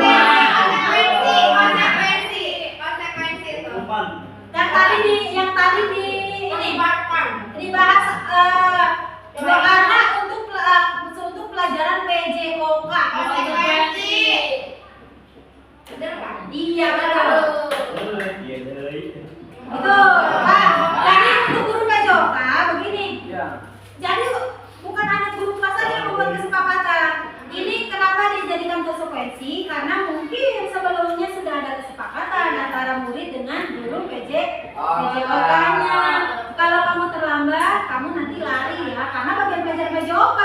Konsekuensi itu. Yang tadi dibahas karena untuk pelajaran PJOK. Konsekuensi. Bener Pak? Iya betul. Betul. Jadi untuk guru PJOK begini. Ya. Jadi bukan hanya guru kelas saja yang membuat kesepakatan. Ini kenapa dijadikan konsekuensi? Karena mungkin sebelumnya sudah ada kesepakatan antara murid dengan guru PJOK-nya. Kalau kamu terlambat, kamu nanti lari ya, karena bagian pelajaran PJOK.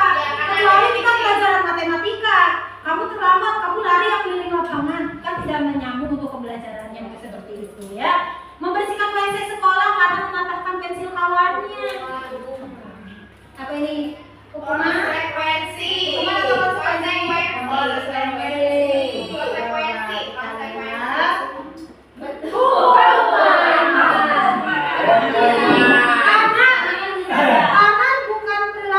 Kecuali kita pelajaran matematika, kamu terlambat, kamu lari yang keliling lapangan, kan tidak menyambung untuk pembelajarannya seperti itu ya. Membersihkan WC sekolah karena mematahkan pensil kawannya. Apa ini? Hukuman? Konsekuensi. Hukuman atau konsekuensi? Konsekuensi. Betul. Karena bukan perilaku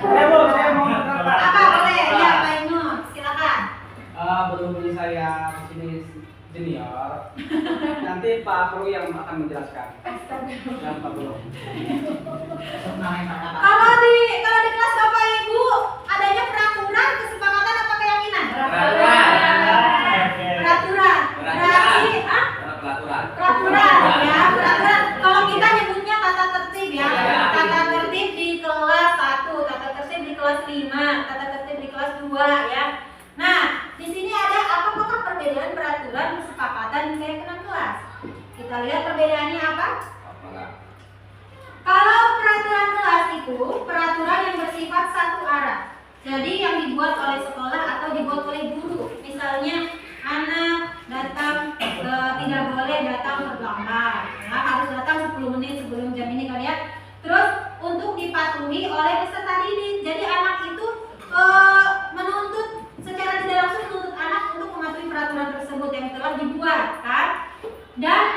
Saya mau berkata. Apa boleh? Ya, Pak Ibnu, silakan. Berhubung saya di sini junior, nanti Pak Pro yang akan menjelaskan. Dan Pak Pro. Kalau di kelas Bapak Ibu adanya peraturan, kesepakatan apa keyakinan? Peraturan. Berarti peraturan ya, peraturan. Kalau kita nyebutnya tata tertib ya. Tata tertib di kelas 1, tata tertib di kelas 5, tata tertib di kelas 2 ya. Nah, di sini ada apakah perbedaan peraturan, kesepakatan dan keyakinan kelas? Kita lihat perbedaannya apa? Kalau peraturan kelas itu peraturan yang bersifat satu arah. Jadi yang dibuat oleh sekolah atau dibuat oleh guru. Misalnya anak datang tidak boleh datang terlambat. Ya, harus datang 10 menit sebelum jam ini kan ya. Terus untuk dipatuhi oleh peserta didik. Jadi anak itu menuntut secara tidak langsung menuntut anak untuk mematuhi peraturan tersebut yang telah dibuat kan. Dan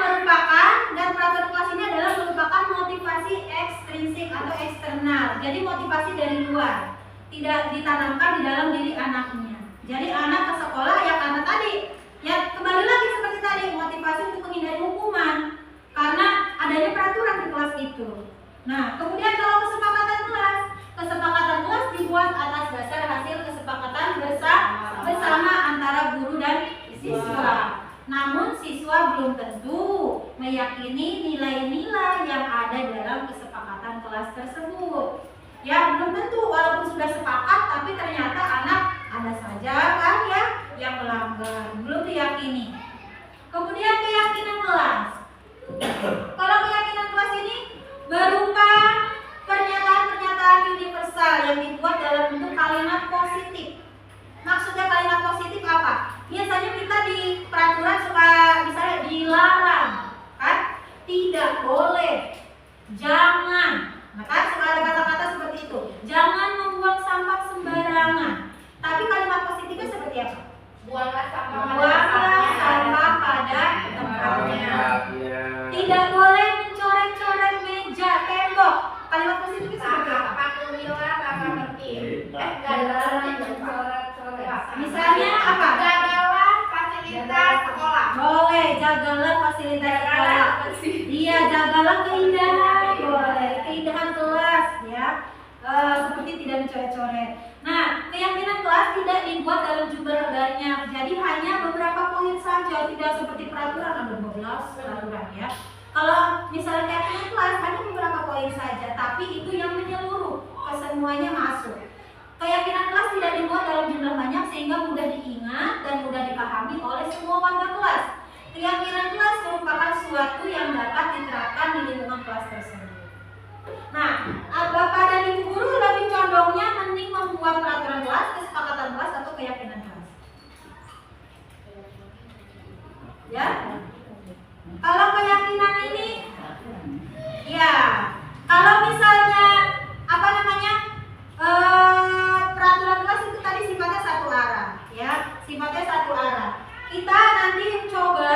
peraturan kelas ini adalah merupakan motivasi ekstrinsik atau eksternal. Jadi motivasi dari luar, tidak ditanamkan di dalam diri anaknya. Jadi anak ke sekolah ya karena tadi, ya kembali lagi seperti tadi, motivasi untuk menghindari hukuman karena adanya peraturan di kelas itu. Nah, kemudian kalau kesepakatan kelas dibuat atas dasar hasil kesepakatan bersama antara guru dan siswa. Namun siswa belum tentu meyakini nilai-nilai yang ada dalam kesepakatan kelas tersebut. Ya belum tentu, walaupun sudah sepakat tapi ternyata anak ada saja kan ya yang melanggar, belum diyakini. Kemudian keyakinan kelas. Kalau keyakinan kelas ini berupa pernyataan-pernyataan universal yang dibuat dalam bentuk kalimat positif. Maksudnya kalimat positif apa? Biasanya kita di peraturan suka misalnya dilarang, kan? Tidak boleh, jangan. Nah kan suka ada kata-kata seperti itu. Jangan membuang sampah sembarangan. Tapi kalimat positifnya seperti apa? Buanglah sampah pada tempatnya. Tidak boleh mencoret-coret meja, tembok. Kalimat positifnya seperti apa? Patuhilah tata tertib. Misalnya apa? Jagalah fasilitas sekolah. Boleh, jagalah fasilitas sekolah. Iya, jagalah keindahan. Boleh, keindahan kelas ya. Seperti tidak mencoret-coret. Nah, keyakinan kelas tidak dibuat dalam jumlah banyak. Jadi hanya beberapa poin saja, tidak seperti peraturan ada 12 peraturan ya. Kalau misalnya keyakinan kelas hanya beberapa poin saja, tapi itu yang menyeluruh, kesemuanya masuk. Keyakinan kelas tidak dibuat dalam jumlah banyak sehingga mudah diingat dan mudah dipahami oleh semua warga kelas. Keyakinan kelas merupakan suatu yang dapat diterapkan di lingkungan kelas tersebut. Nah, Bapak dan Ibu guru lebih condongnya mending membuat peraturan kelas, kesepakatan kelas atau keyakinan kelas. Ya. Kalau keyakinan ini ya, kalau misalnya apa namanya? Peraturan kelas itu tadi sifatnya satu arah, ya, sifatnya satu arah. Kita nanti coba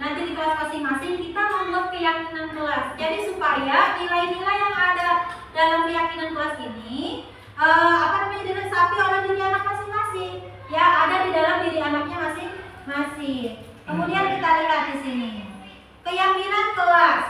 nanti di kelas masing-masing kita membuat keyakinan kelas. Jadi supaya nilai-nilai yang ada dalam keyakinan kelas ini diresapi oleh diri anak masing-masing. Ya, ada di dalam diri anaknya masing-masing. Kemudian kita lihat di sini. Keyakinan kelas.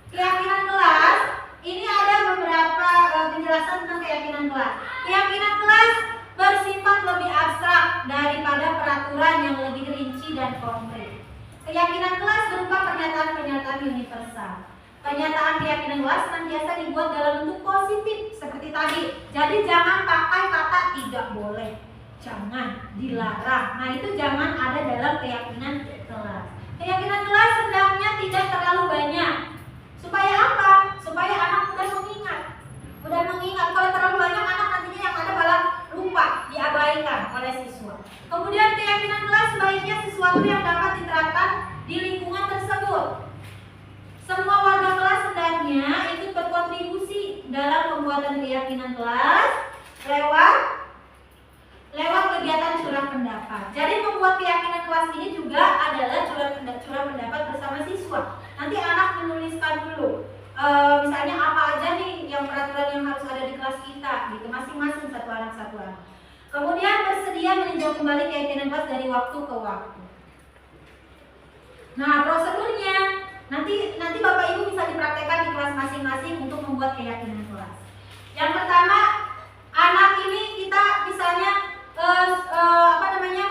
Keyakinan kelas ini ada beberapa penjelasan tentang keyakinan kelas. Keyakinan kelas bersifat lebih abstrak daripada peraturan yang lebih rinci dan konkret. Keyakinan kelas berupa pernyataan-pernyataan universal. Pernyataan keyakinan kelas senantiasa dibuat dalam bentuk positif seperti tadi. Jadi jangan pakai kata tidak boleh, jangan, dilarang. Nah itu jangan ada dalam keyakinan kelas. Keyakinan kelas hendaknya tidak terlalu banyak. Supaya apa? Supaya anak mudah mengingat. Mudah mengingat. Kalau terlalu banyak anak nantinya yang ada malah lupa, diabaikan oleh siswa. Kemudian keyakinan kelas sebaiknya sesuatu yang dapat diterapkan di lingkungan tersebut. Semua warga kelas hendaknya ikut berkontribusi dalam pembuatan keyakinan kelas lewat kegiatan curah pendapat. Jadi membuat keyakinan kelas ini juga adalah curah pendapat bersama siswa. Nanti anak menuliskan dulu misalnya apa aja nih yang peraturan yang harus ada di kelas kita gitu, masing-masing satu anak. Kemudian bersedia meninjau kembali keyakinan kelas dari waktu ke waktu. Nah, prosedurnya nanti Bapak Ibu bisa dipraktekkan di kelas masing-masing untuk membuat keyakinan kelas. Yang pertama, anak ini kita misalnya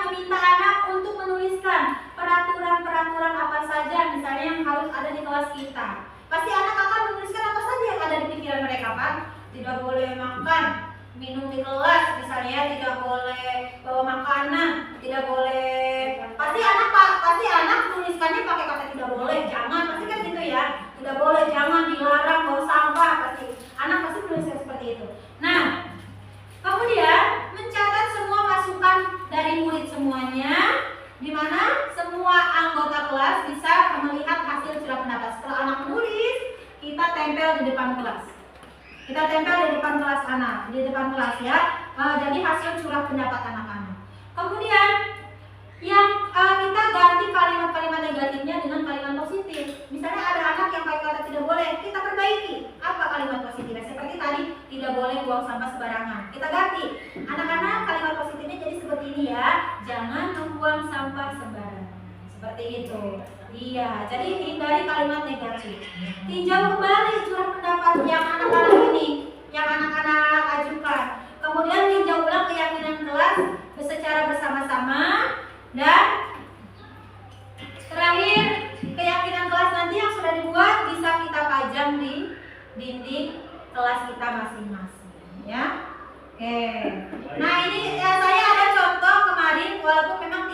meminta anak untuk menuliskan peraturan apa saja misalnya yang harus ada di kelas kita. Pasti anak akan menuliskan apa saja yang ada di pikiran mereka, kan? Tidak boleh makan, minum di kelas misalnya, tidak boleh bawa makanan, tidak boleh. Pasti anak menuliskannya pakai kata tidak boleh, jangan, pasti kan gitu ya. Tidak boleh, jangan, dilarang, bawa sampah, anak pasti menuliskan seperti itu. Nah, kemudian mencatat semua masukan dari murid semuanya, di mana semua anggota kelas bisa melihat hasil surat pendapat. Setelah anak menulis, kita tempel di depan kelas. Kita tempel di depan kelas anak, di depan kelas ya. Jadi hasil surat pendapat anak-anak. Kemudian yang kita ganti kalimat-kalimat negatifnya dengan kalimat positif. Misalnya ada anak yang pakai kata tidak boleh, kita perbaiki. Apa kalimat positifnya? Seperti tadi, tidak boleh buang sampah sembarangan. Kita ganti. Anak-anak kalimat positifnya jadi seperti ini ya. Jangan membuang sampah sembarangan. Seperti itu. Iya, jadi hindari kalimat negatif. Tinjau kembali surat pendapat yang anak-anak ajukan. Kemudian tinjau ulang keyakinan kelas secara bersama-sama. Dan terakhir, keyakinan kelas nanti yang sudah dibuat bisa kita pajang di dinding kelas kita masing-masing, ya. Oke. Nah, ini saya ada contoh kemarin, walaupun memang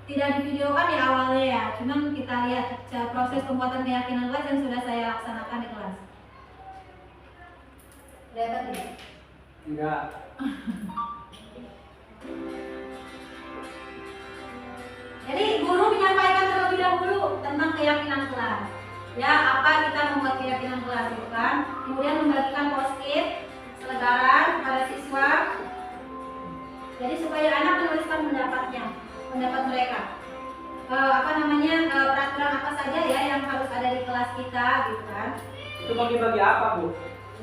tidak divideokan di awalnya ya. Cuman kita lihat proses pembuatan keyakinan kelas yang sudah saya laksanakan di kelas. Lihat tidak? Enggak. Jadi guru menyampaikan terlebih dahulu tentang keyakinan kelas. Ya, apa kita membuat keyakinan kelas itu kan? Kemudian membagikan post-it selebaran kepada siswa. Jadi supaya anak menuliskan pendapat mereka. Peraturan apa saja ya yang harus ada di kelas kita gitu kan? Itu bagi-bagi apa, Bu?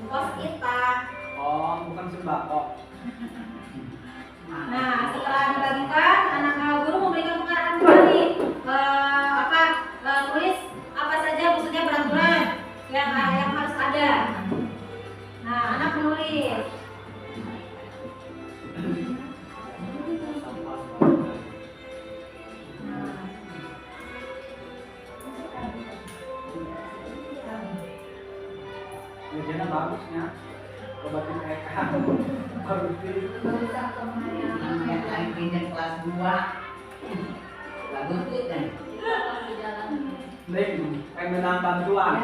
Post-it, Pak. Oh, bukan sembako. Nah, setelah dibagikan, anak guru memberikan pengarahan kembali. Tulis apa saja maksudnya peraturan yang harus ada. Nah, anak menulis. Ngerjainnya bagusnya. Obatin mereka. Yang lain pindah kelas 2 bagus tuh kan pengen menang bantuan.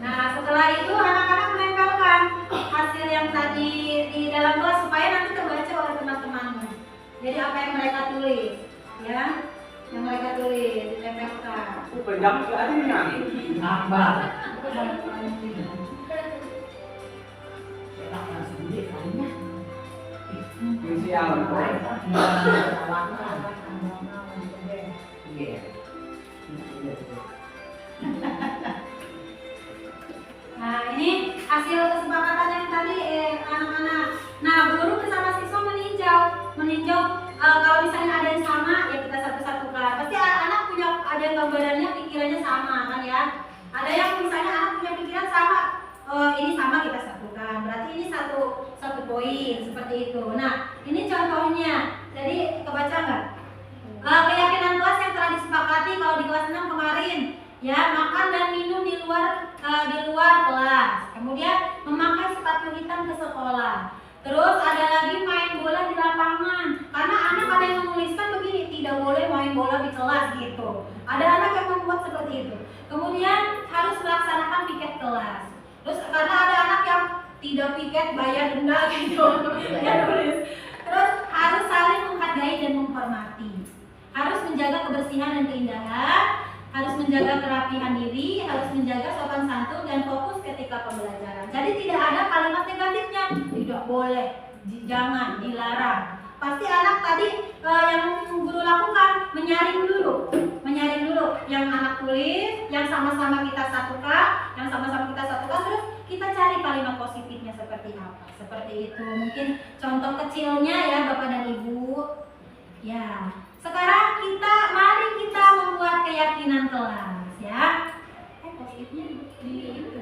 Nah, setelah itu anak-anak menempelkan hasil yang tadi di dalam kelas supaya nanti terbaca oleh teman-temannya. Jadi apa yang mereka tulis, ya, yang mereka tulis ditempelkan. Pendam juga ada nih. nambah Inisial. Nah, ini hasil kesepakatan yang tadi anak-anak. Nah, guru bersama siswa meninjau kalau misalnya ada yang sama ya kita satu-satukan. Pasti anak punya ada yang gambarannya pikirannya sama kan ya. Ada yang misalnya anak punya pikiran sama, ini sama kita satukan. Berarti ini satu poin seperti itu. Nah, ini contohnya. Jadi kebaca nggak? Keyakinan kelas yang telah disepakati kalau di kelas 6 kemarin, ya, makan dan minum di luar kelas. Kemudian memakai sepatu hitam ke sekolah. Terus ada lagi main bola di lapangan. Karena anak ada yang menuliskan begini, tidak boleh main bola di kelas gitu. Ada anak yang membuat seperti itu. Kemudian harus melaksanakan piket kelas. Terus karena ada anak yang tidak piket bayar denda gitu. Ya tulis. Terus harus saling menghargai dan menghormati. Harus menjaga kebersihan dan keindahan. Harus menjaga kerapihan diri, harus menjaga sopan santun dan fokus ketika pembelajaran. Jadi tidak ada kalimat negatifnya, tidak boleh, jangan, dilarang. pasti anak tadi yang guru lakukan menyaring dulu yang anak tulis, yang sama-sama kita satukan, terus kita cari kalimat positifnya seperti apa. Seperti itu. Mungkin contoh kecilnya ya Bapak dan Ibu. Ya. Sekarang mari kita membuat keyakinan kelas ya. Positifnya di itu.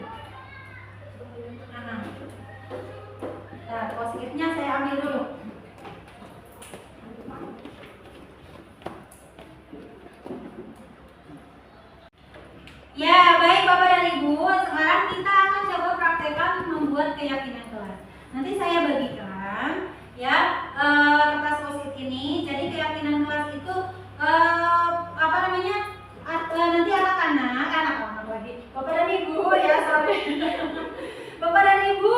Nah, positifnya saya ambil dulu. Ya, baik Bapak dan Ibu, sekarang kita akan coba praktekkan membuat keyakinan kelas. Nanti saya bagikan ya kertas post-it ini. Jadi keyakinan kelas itu nanti anak-anak lagi. Bapak dan Ibu ya, sorry. Bapak dan Ibu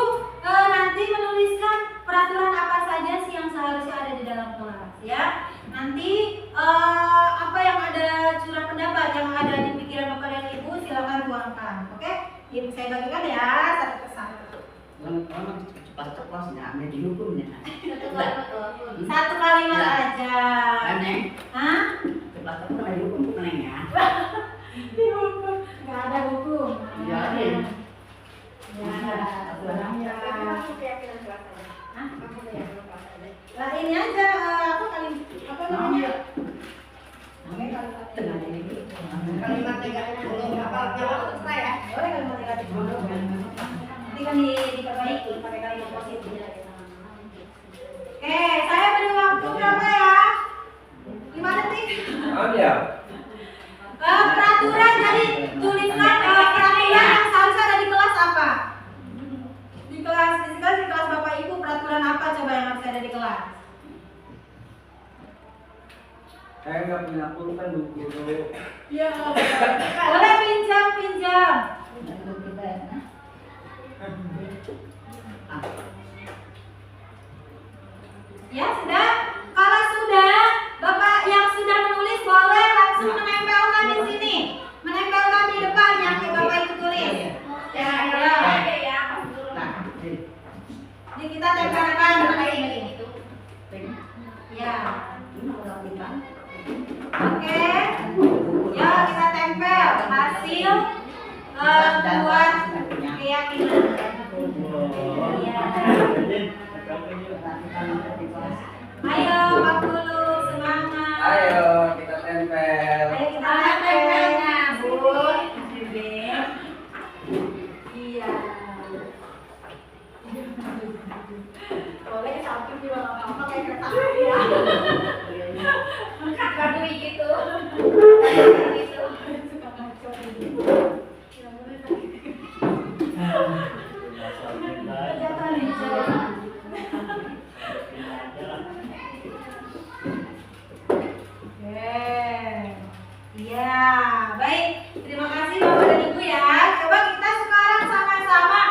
nanti menuliskan peraturan apa saja sih yang seharusnya ada di dalam kelas ya. Nanti apa yang ada curah pendapat yang ada di pikiran Bapak dan Ibu silakan tuangkan. Oke? Ibu saya bagikan ya satu persatu. Cepat-cepatnya, ambil dihukumnya. Satu kalimat aja. Aneh. Hah? Cepat-cepat ada dihukum bukan ya? Dihukum. Nggak ada hukum. Iya, ada. Ya. Aku keyakinan kelas aja. Hah? Aku keyakinan kelas aja. Lah ini aja apa namanya? Kalimat negatif dulu. Apa jawab terserah ya? Boleh kalimat negatif dulu. Nanti kan diperbaiki pakai kalimat positif. Oke, saya beri waktu berapa ya? 5 detik. Oh iya. Peraturan jadi tuliskan peraturan yang seharusnya ada di kelas apa? Di kelas Bapak Ibu peraturan apa coba yang harus ada di kelas? Saya nggak punya pulpen buku dulu. Iya, boleh pinjam. Ya sudah. Kalau sudah, Bapak yang sudah menulis boleh langsung menempelkan di sini, menempelkan di depan yang Bapak itu tulis. Ya. Pas dulu. Jadi kita tempelkan begini. Ya. Oke. Ya kita tempel hasil buat keyakinan. Ya. Ayo Pak Guru, semangat. Ayo kita tempel. Ayo kita tempelnya, Bu. Iya. Boleh samping juga nggak apa-apa kayak kertas ya. Kadui gitu. Iya, baik. Terima kasih Bapak dan Ibu ya. Coba kita sekarang sama-sama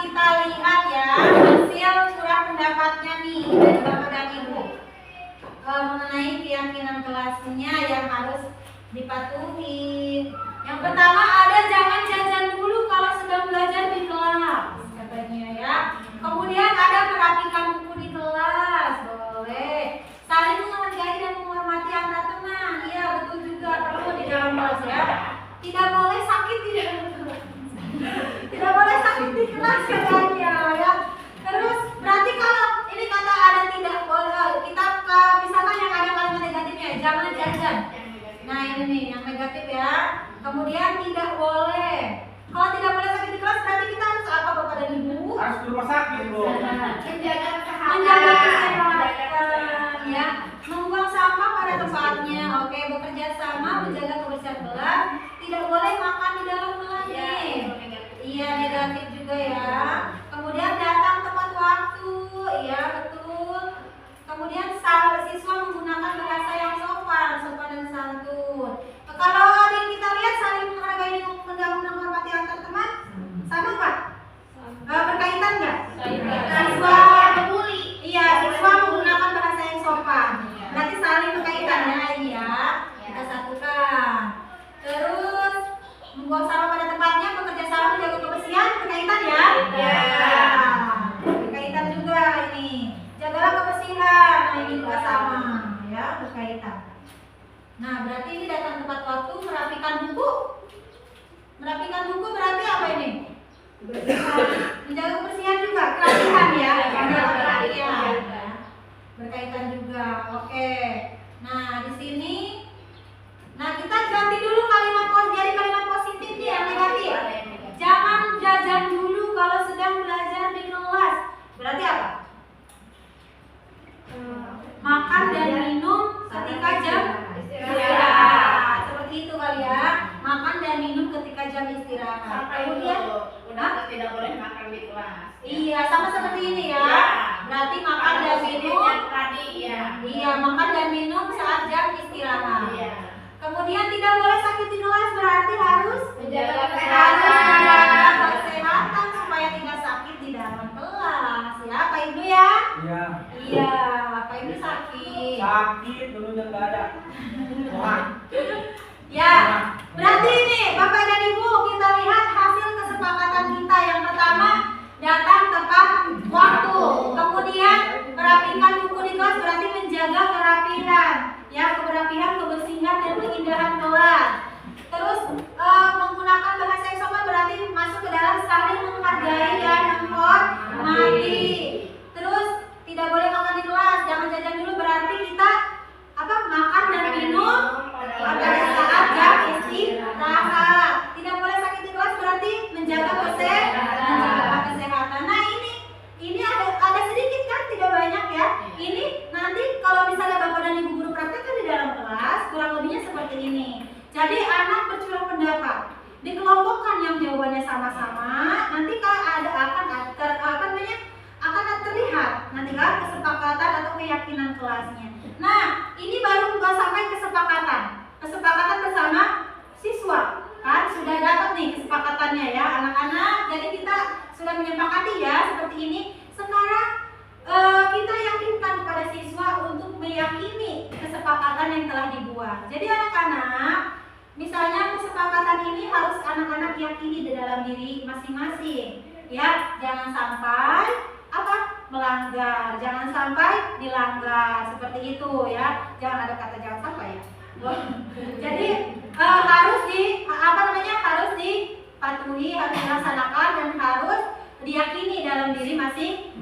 kita lihat ya hasil surat pendapatnya nih dari Bapak dan Ibu mengenai keyakinan kelasnya yang harus dipatuhi. Yang pertama ada jangan jajan dulu kalau sedang belajar di kelas katanya ya. Kemudian ada merapikan buku di kelas, boleh. Saling menghargai dan menghormati antar teman, iya betul juga perlu di dalam kelas ya. Tidak boleh sakit di dalam kelas. Tidak boleh sakit di kelas katanya ya. Terus berarti kalau ini kata ada tidak boleh kita misalkan yang ada kalimat negatifnya jangan jajan. Nah ini nih yang negatif ya. Kemudian tidak boleh. Kalau tidak boleh sakit di kelas berarti kita harus apa Bapak dan Ibu? Harus ke rumah sakit, Bu. Menjaga kesehatan. Menjaga kesehatan ya. Membuang sampah pada tempatnya. Oke, bekerja sama menjaga kebersihan kelas. Tidak boleh makan di dalam kelas nih. Iya, negatif juga ya. Kemudian datang tepat waktu. Iya, betul. Kemudian siswa menggunakan bahasa yang sopan dan santun. Kalau kita lihat saling menghargai dan menghormati antar teman, sama nggak? Berkaitan nggak? Siswa peduli. Iya, siswa menggunakan bahasa yang sopan. Berarti saling berkaitan ya ini ya. Kita satukan. Terus membuang sampah pada tempatnya, bekerja sama menjaga kebersihan, berkaitan ya? Iya. Berkaitan juga ini. Jagalah kebersihan. Nah, berarti ini datang tepat waktu, merapikan buku. Merapikan buku berarti apa ini? Menjaga kebersihan juga, kerapihan ya. Kerapihan. Berkaitan juga. Oke. Nah, di sini kita ganti dulu kalimat jadi kalimat positif nih yang negatif. Jangan jajan dulu kalau sedang belajar di kelas. Berarti apa? Makan dan minum ketika jam istirahat. Seperti itu kali ya. Makan dan minum ketika jam istirahat. Kemudian tidak boleh makan di kelas. iya, sama seperti ini ya. Berarti makan dan minum tadi ya. Iya, makan dan minum saat jam istirahat. Iya. Kemudian tidak boleh sakit di kelas, berarti harus Menjaga kesehatan supaya tidak sakit di dalam kelas ya, Pak Ibu ya. Iya. Iya, Pak Ibu sakit. Sakit dulunya nggak ada. Wah. Ya, berarti ini Bapak dan Ibu kita lihat hasil kesepakatan kita. Yang pertama, datang tepat waktu. Kemudian merapikan buku di kelas berarti menjaga kerapihan. Ya, kerapihan, kebersihan dan keindahan kelas. Terus menggunakan bahasa yang sopan berarti masuk ke dalam saling menghargai dan menghormati. Terus tidak boleh makan di kelas, jangan jajan dulu berarti kita makan dan minum pada saat jam istirahat. Tidak boleh sakit di kelas berarti menjaga kesehatan. Nah, ini ada sedikit kan, tidak banyak ya. Ini nanti kalau misalnya Bapak dan Ibu guru praktekkan di dalam kelas, kurang lebihnya seperti ini. Jadi anak bercurah pendapat, dikelompokkan yang jawabannya sama-sama. Nanti akan terlihat nanti kan kesepakatan atau keyakinan kelasnya. Nah, ini baru sampai kesepakatan bersama siswa. Kan sudah dapat nih kesepakatannya ya anak-anak. Jadi kita sudah menyepakati ya seperti ini. Sekarang kita yakinkan kepada siswa untuk meyakini kesepakatan yang telah dibuat. Jadi anak-anak, misalnya kesepakatan ini harus anak-anak yakini di dalam diri masing-masing. Ya, jangan sampai melanggar, jangan sampai dilanggar seperti itu ya. Jangan ada kata jangan sampai ya. Jadi harus dipatuhi, harus dilaksanakan dan harus diyakini dalam diri masing-masing.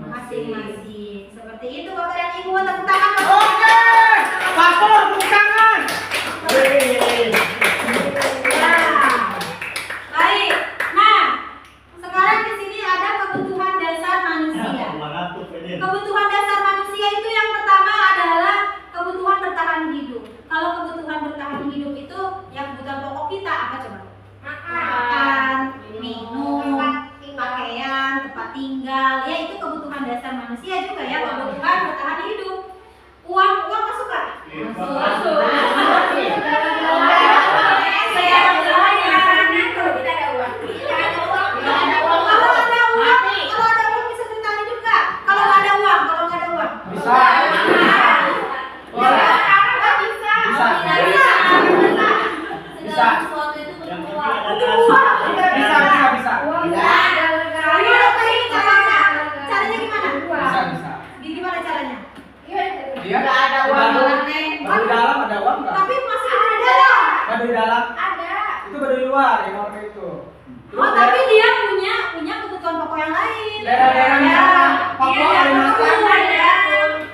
Seperti itu Bapak dan Ibu, tepuk tangan. Oke. Pastor, tepuk tangan. Baik. Nah, sekarang di sini ada kebutuhan dasar manusia. Kebutuhan dasar manusia itu yang pertama adalah kebutuhan bertahan hidup. Kalau kebutuhan bertahan hidup itu yang kebutuhan pokok kita apa coba? Makan, minum, pakaian, tempat tinggal. Ya, itu kebutuhan dasar manusia juga ya, kebutuhan bertahan hidup. Uang masuk nggak? Masuk. Di dalam ada, itu baru di luar yang orang itu. Oh, tapi dia punya kebutuhan pokok yang lain. Daerah-daerahnya Papua, Kalimantan,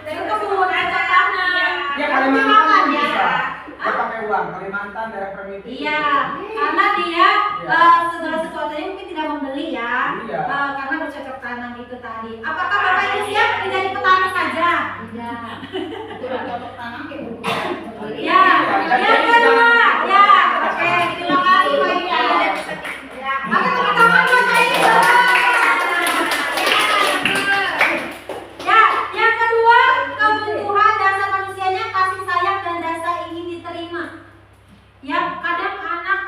dari kebun kacang tanah. Ya Kalimantan bisa. Dia pakai uang Kalimantan daerah primitif. Iya, karena dia segala sesuatunya mungkin tidak membeli ya. Karena bercocok tanam itu tadi. Apakah Bapak Ibu siap menjadi petani saja? Tidak. Itu bercocok tanam kayak buku. Ya, yang kedua. Ya, oke, terima kasih Pak Ida. Oke, tepuk tangan buat Pak Ida. Ya, yang kedua, kebutuhan dasar manusianya kasih sayang dan rasa ingin diterima. Ya, kadang anak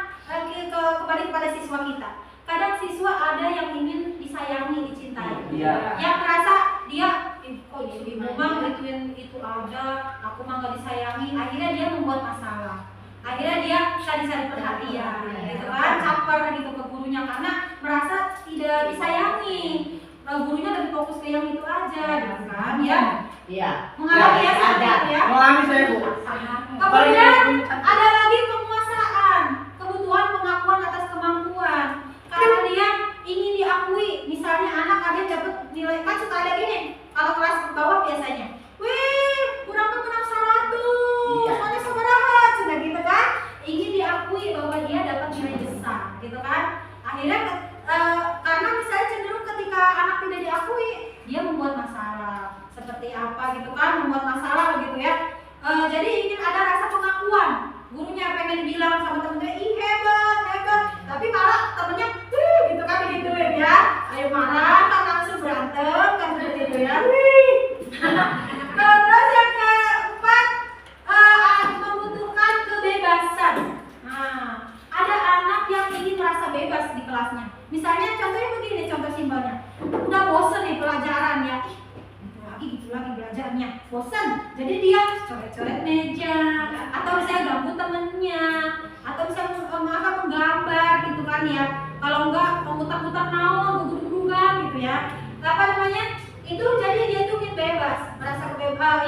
kembali kepada siswa kita. Kadang siswa ada yang ingin disayangi, dicintai. Yang merasa dia kok ibu mah gituin itu aja, aku mah gak disayangi. Akhirnya dia membuat masalah. Akhirnya dia cari-cari perhatian, gitu kan, caper gitu ke gurunya karena merasa tidak disayangi. Gurunya lebih fokus ke yang itu aja, gitu kan, ya. Iya. Mengalami ya, seperti itu ya. Mengalami saya, Bu. Kemudian ada lagi penguasaan, kebutuhan pengakuan atas kemampuan. Karena dia ingin diakui, misalnya anak ada yang dapat nilai, kan suka ada gini, kalau kelas bawah biasanya, wih, kurang menang 100, soalnya sabaraha, sudah gitu kan, ingin diakui bahwa dia dapat nilai besar, gitu kan. Akhirnya karena misalnya cenderung ketika anak tidak diakui, dia membuat masalah, seperti apa gitu kan, membuat masalah begitu ya. Jadi ingin ada rasa pengakuan, gurunya pengen bilang sama temennya, ih hebat, tapi malah temennya, gitu kan, digituin ya, ayo marah, kan langsung berantem, kan seperti itu ya. Terus yang keempat, membutuhkan kebebasan. Nah, ada anak yang ingin merasa bebas di kelasnya. Misalnya contohnya begini, contoh simpelnya, udah bosen nih pelajaran ya, gitu lagi belajarnya, bosan, jadi dia coret-coret meja, atau misalnya ganggu temennya, atau misalnya menggambar gitu kan ya, kalau enggak memutar-mutar naon, gugur-gugur gitu ya, apa namanya, itu jadi dia tuh ingin bebas, merasa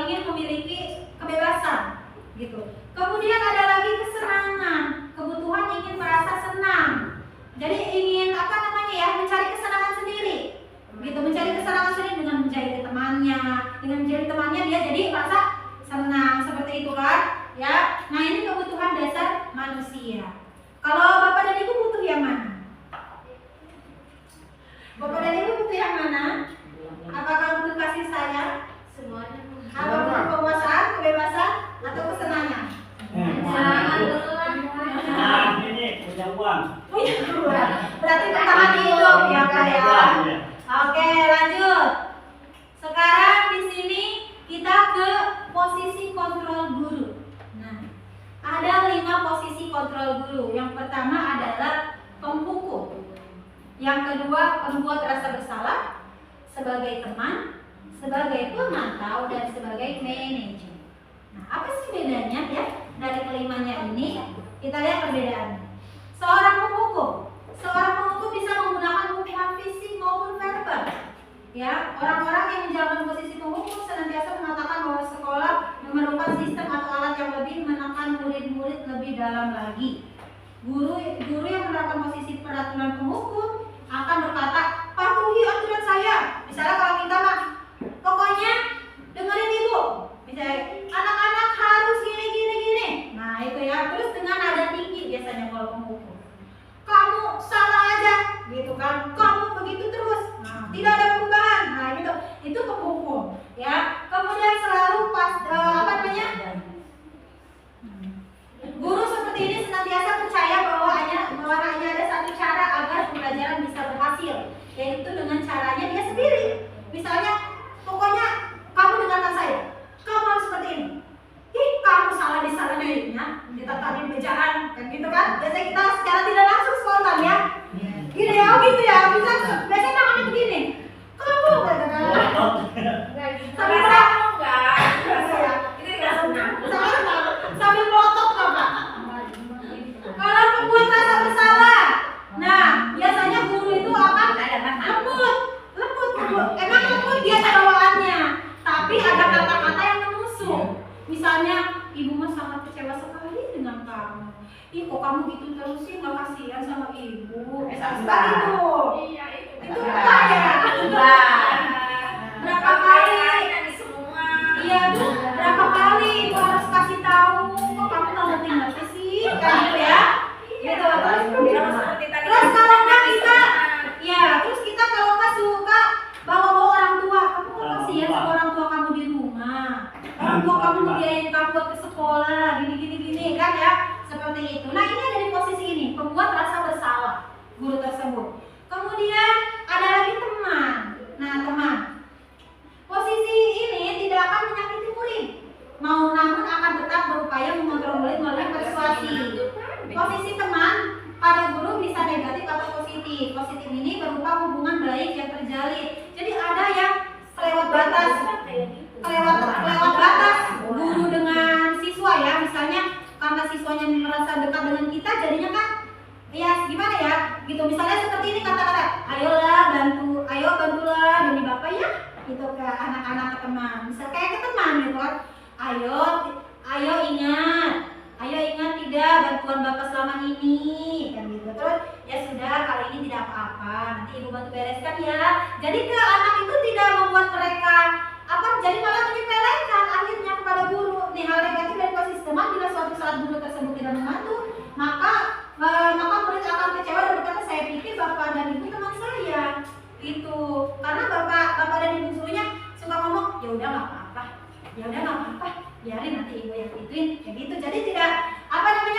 ingin memiliki kebebasan gitu. Kemudian ada lagi kesenangan, kebutuhan ingin merasa senang, jadi ingin apa namanya ya, mencari kesenangan sendiri gitu, mencari kesenangan sendiri dengan menjadi temannya dia jadi merasa senang, seperti itu kan ya. Nah, ini kebutuhan dasar manusia. Kalau Bapak dan Ibu butuh yang mana? Bapak dan Ibu butuh yang mana? Apakah butuh kasih sayang? Semuanya. Apa butuh penguasaan, kebebasan, atau kesenangan? Kesenangan dulu lah. Nah, ini punya uang. Berarti bertahan hidup ya Kak ya. Oke, lanjut. Sekarang di sini kita ke posisi kontrol guru. Nah, ada 5 posisi kontrol guru. Yang pertama adalah penghukum. Yang kedua, pembuat rasa bersalah, sebagai teman, sebagai pemantau, dan sebagai manajer. Nah, apa sih bedanya ya dari kelimanya ini? Kita lihat perbedaannya. Seorang penghukum bisa menggunakan hukuman fisik maupun verbal. Ya, orang-orang yang menjalankan posisi penghukum senantiasa mengatakan bahwa sekolah memerlukan sistem atau alat yang lebih menekan murid-murid lebih dalam lagi. Guru yang menerapkan posisi peraturan penghukum akan berkata, patuhi aturan saya. Misalnya kalau kita mah, pokoknya dengerin ibu. Misalnya, anak-anak harus gini. Nah itu ya, terus dengan nada tinggi biasanya kalau penghukum. Kamu salah aja, gitu kan? Kamu begitu terus, nah, tidak ada perubahan. Nah itu penghukum, ya. Kemudian selalu guru seperti ini senantiasa percaya bahwa hanya ada satu cara agar pembelajaran bisa berhasil, yaitu dengan caranya dia sendiri. Misalnya, pokoknya kamu dengarkan saya, kamu harus seperti ini. Ih, kamu salah di sana nih, ya. Ditatamin bejaan, kan gitu kan? Biasanya kita secara tidak langsung spontan ya. Gini ya, gitu ya. Biasanya tangannya begini. Kamu katakan. Sambil Kamu enggak. Itu enggak senang. sambil melotot Bapak. Kalau membuat rasa bersalah, nah biasanya guru itu akan lembut. Emang lembut dia bawaannya, tapi ada kata-kata yang menusuk. Misalnya, ibu mah sangat kecewa sekali dengan kamu. Ih, kok kamu gitu terus sih, nggak kasihan sama ibu. Seperti itu. Iya, Itu enggak ya? Berapa kali? Semua. Iya, tuh berapa kali ibu harus kasih tahu? Kok kamu nggak ngerti sih? Kayak gitu ya? Gitu. Terus kalau nggak kita, ya, terus kita kalau nggak suka bawa orang tua, kamu kan kasihan sama orang tua kamu di rumah. Orang tua kamu ngebiayain kamu buat ke sekolah, gini kan ya? Seperti itu. Nah, ini ada di posisi ini, pembuat rasa bersalah guru tersebut. Kemudian ada lagi teman. Nah, teman. Posisi ini tidak akan menyakiti murid, namun akan tetap berupaya mengontrol murid melalui persuasi. Posisi teman pada guru bisa negatif atau positif. Positif ini berupa hubungan baik yang terjalin. Jadi ada yang kelewat batas guru dengan siswa ya. Misalnya karena siswanya merasa dekat dengan kita, jadinya kan ya gimana ya gitu. Misalnya seperti ini kata-kata, ayo bantulah demi bapak ya. gitu ke anak-anak, ke teman, misal kayak ke teman gitu kan, ayo ingat tidak bantuan Bapak selama ini kan gitu. Terus ya sudah, kali ini tidak apa-apa, nanti Ibu bantu bereskan ya. Jadi ke anak itu tidak membuat mereka jadi malah menyepelekan akhirnya kepada guru. Nih, hal negatif dari posisi teman, bila suatu saat guru tersebut tidak membantu, maka murid akan kecewa dan berkata, saya pikir Bapak dan Ibu teman saya itu. Karena bapak dan ibu gurunya suka ngomong, ya udah nggak apa-apa, biarin nanti ibu yang ituin kayak gitu. Jadi tidak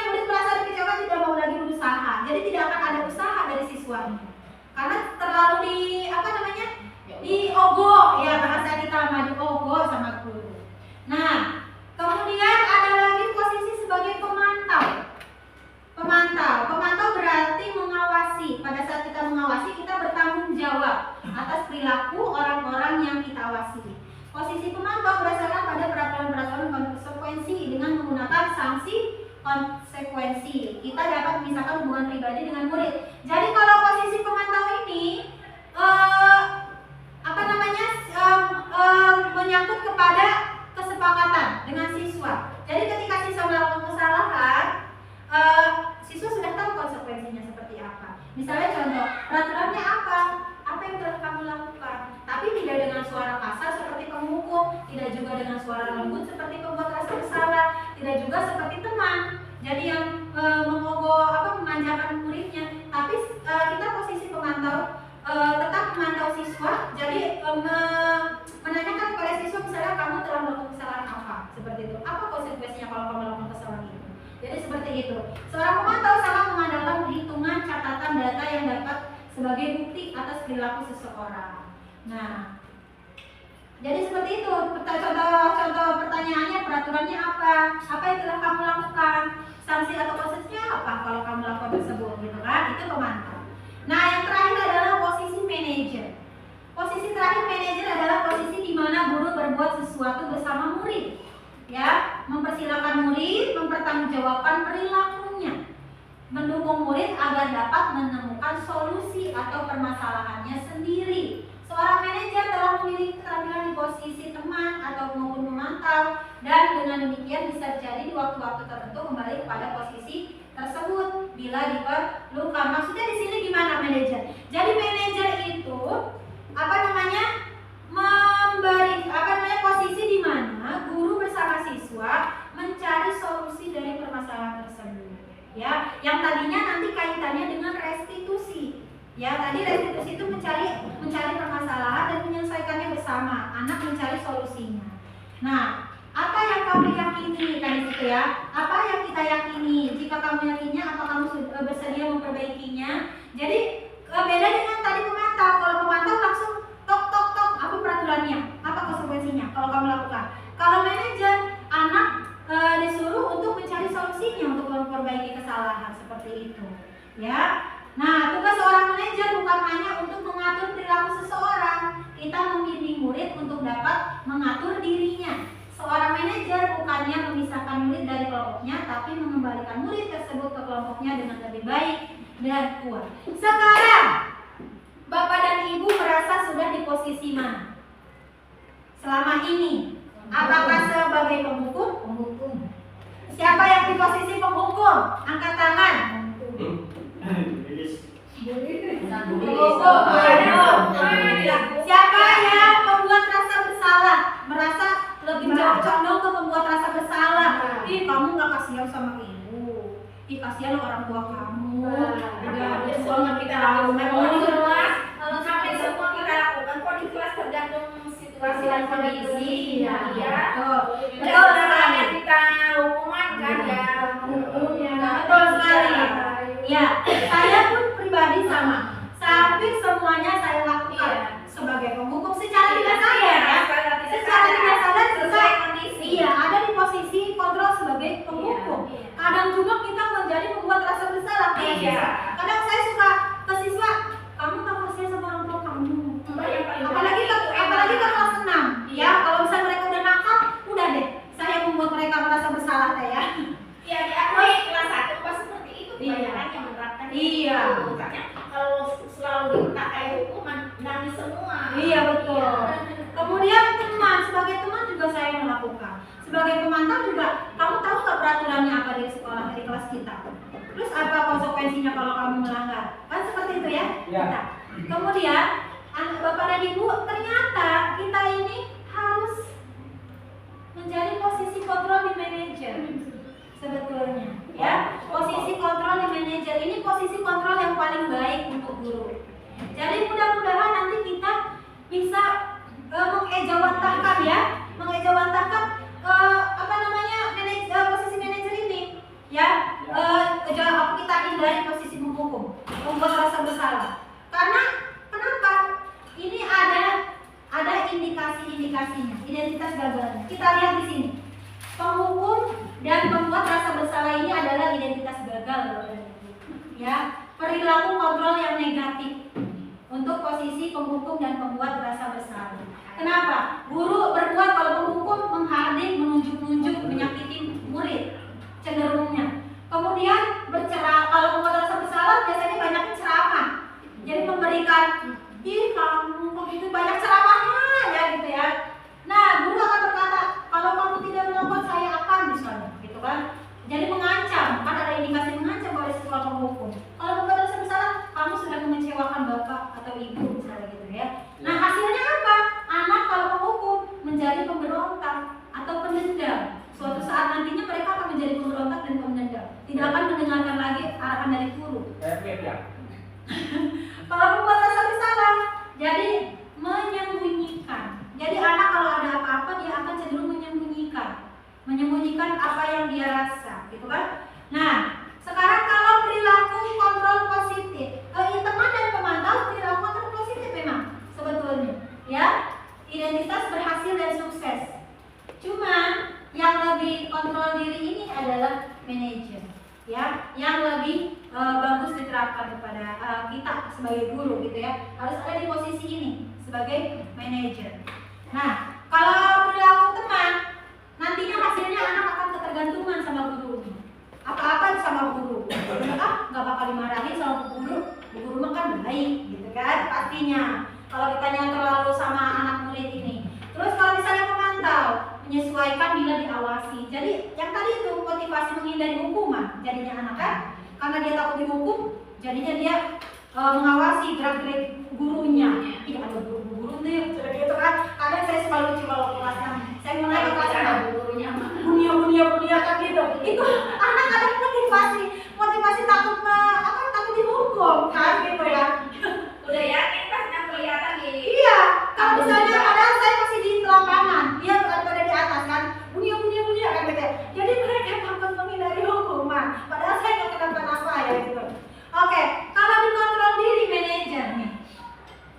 murid merasa kecewa, tidak mau lagi berusaha. Jadi tidak akan ada usaha dari siswanya karena terlalu diogoh, ya bahasa kita mah diogoh sama guru. Nah, kemudian ada lagi posisi sebagai pemantau berarti mengawasi. Pada saat kita mengawasi, kita bertanggung jawab atas perilaku orang-orang yang kita awasi. Posisi pemantau berdasarkan pada peraturan-peraturan konsekuensi dengan menggunakan sanksi konsekuensi. Kita dapat memisahkan hubungan pribadi dengan murid. Jadi kalau posisi pemantau ini menyangkut kepada kesepakatan dengan siswa. Jadi ketika siswa melakukan kesalahan, siswa sudah tahu konsekuensinya seperti apa. Misalnya contoh, peraturannya apa yang telah kamu lakukan, tapi tidak dengan suara kasar seperti penghukum, tidak juga dengan suara lembut seperti pembuat rasa bersalah, tidak juga seperti teman. Jadi yang memanjakan muridnya, tapi kita posisi pemantau, tetap memantau siswa. Jadi menanyakan kepada siswa, misalnya kamu telah melakukan kesalahan apa, seperti itu. Apa konsekuensinya kalau kamu melakukan kesalahan itu? Jadi seperti itu. Seorang pemantau sangat mengandalkan perhitungan catatan data yang dapat sebagai bukti atas perilaku seseorang. Nah, jadi seperti itu. Contoh pertanyaannya, peraturannya apa? Apa yang telah kamu lakukan? Sanksi atau konsekuensinya apa kalau kamu lakukan tersebut, gitu kan? Itu pemantau. Nah, yang terakhir adalah posisi manajer. Posisi terakhir manajer adalah posisi di mana guru berbuat sesuatu bersama murid, ya, mempersilakan murid mempertanggungjawabkan perilakunya, mendukung murid agar dapat menemukan solusi atau permasalahannya sendiri. Seorang manajer telah memiliki keterampilan di posisi teman atau maupun memantau, dan dengan demikian bisa jadi di waktu-waktu tertentu kembali kepada posisi tersebut bila diperlukan. Maksudnya di sini gimana manajer? Jadi manajer itu memberi posisi di mana guru bersama siswa mencari solusi dari permasalahan tersebut. Ya, yang tadinya nanti kaitannya dengan restitusi. Ya, tadi restitusi itu mencari permasalahan dan menyelesaikannya bersama. Anak mencari solusinya. Nah, apa yang kamu yakini kan di situ ya? Apa yang kita yakini? Jika kamu yakinnya, apa kamu sudah bersedia memperbaikinya? Jadi beda dengan tadi pemantau. Kalau pemantau langsung tok, apa peraturannya? Apa konsekuensinya kalau kamu lakukan? Kalau manajer, anak disuruh untuk mencari solusinya untuk memperbaiki kesalahan seperti itu. Ya. Nah, tugas seorang manajer bukan hanya untuk mengatur perilaku seseorang. Kita membimbing murid untuk dapat mengatur dirinya. Seorang manajer bukannya memisahkan murid dari kelompoknya, tapi mengembalikan murid tersebut ke kelompoknya dengan lebih baik dan kuat. Sekarang, Bapak dan Ibu merasa sudah di posisi mana? Selama ini, apakah sebagai penghukum? Siapa yang di posisi penghukum? Angkat tangan. Siapa yang membuat rasa bersalah? Merasa lebih condong ke membuat rasa bersalah. Ih, kamu nggak kasihan sama ibu. Ih, kasihan orang tua kamu. Udah semua kita lakukan. Memang jelas. Sampai semua kita lakukan. Kok di kelas tergantung situasi dan kondisi. Ya. Betul sekali. Kita hukuman kan ya. Betul sekali. Ya, saya pun pribadi sama. Hampir semuanya saya lakukan sebagai penghukum secara tidak sadar ya. Secara tidak sadar sesuai kondisi. Iya, ada di posisi kontrol sebagai penghukum. Kadang juga kita menjadi membuat rasa bersalah. Kadang saya suka ke siswa, kamu tak kasihan sama orang tua kamu. Apalagi ke kelas 6. Ya, kalau misalnya mereka udah nakal, udah deh. Saya membuat mereka merasa bersalah ya. Iya, diakui kelas 1 pas seperti itu kebanyakan yang menerapkan. Iya. Kalau selalu diminta kayak hukuman, nangis semua. Iya betul. Kemudian teman, sebagai teman juga saya melakukan. Sebagai pemantau juga, kamu tahu nggak peraturannya apa di sekolah, di kelas kita? Terus apa konsekuensinya kalau kamu melanggar? Kan seperti itu ya? Ya. Nah, kemudian Bapak dan Ibu, ternyata kita ini harus menjadi posisi kontrol di manajer sebetulnya, ya. Posisi kontrol di manajer ini posisi kontrol yang paling baik untuk guru. Jadi mudah-mudahan nanti kita bisa mengejawantahkan ya, posisi manajer ini, ya. Kita hindari posisi menghukum, membuat rasa bersalah. Karena kenapa? Ini ada indikasi-indikasinya, identitas gagalnya. Kita lihat di sini. Penghukum dan membuat rasa bersalah ini adalah identitas gagal, ya. Perilaku kontrol yang negatif untuk posisi penghukum dan pembuat rasa bersalah. Kenapa? Guru berbuat kalau menghukum, menghardik, menunjuk-nunjuk, menyakiti murid cenderungnya. Kemudian kalau membuat rasa bersalah biasanya banyaknya ceramah. Jadi memberikan, ih kamu kok itu banyak ceramahnya ya gitu ya. Nah, guru akan berkata, kalau kamu tidak melakukan saya akan misalnya, gitu kan. Jadi mengancam, kan ada indikasi mengancam oleh sekolah penghukum. Kalau membuat rasa bersalah, kamu sudah mengecewakan bapak atau ibu misalnya gitu ya. Nah, hasilnya apa? Anak kalau menghukum menjadi pemberontak atau pendendam. Suatu saat nantinya mereka akan menjadi pemberontak dan pendendam. Tidak akan mendengarkan lagi arahan dari guru. Kalau membuat rasa bersalah, jadi menyembunyikan. Jadi anak kalau ada apa-apa dia akan cenderung menyembunyikan apa yang dia rasa, gitu kan? Nah, sekarang kalau perilaku kontrol positif, teman dan pemantau perilaku kontrol positif memang sebetulnya, ya. Identitas berhasil dan sukses. Cuma yang lebih kontrol diri ini adalah manajer, ya, yang lebih bagus diterapkan kepada kita sebagai guru, gitu ya. Harus ada di posisi ini sebagai manajer. Nah, kalau perilaku teman, nantinya hasilnya anak akan ketergantungan sama gurunya. Apa-apa sama guru, nggak bakal dimarahin sama guru mah kan baik, gitu kan? Pastinya. Kalau kita terlalu sama anak murid ini. Terus kalau misalnya pemantau, menyesuaikan bila diawasi. Jadi yang tadi itu motivasi menghindari hukuman, jadinya anak kan? Karena dia takut dihukum, jadinya dia mengawasi gerak-gerik gurunya. Iya, ada guru nih, gitu kan? Kadang saya suka lucu kalau kelasnya. Saya mulai ke kelasnya, gurunya bunia kan gitu. Itu anak ada motivasi takut dihukum kan gitu ya. Udah yakin pas yang kelihatan di. Iya, kalau misalnya padahal saya masih di lapangan, dia pada di atas kan, bunia kan gitu. Jadi mereka takut menghindari hukuman. Padahal saya nggak kenapa-napa ya gitu. Oke, kalau dikontrol diri manajer nih,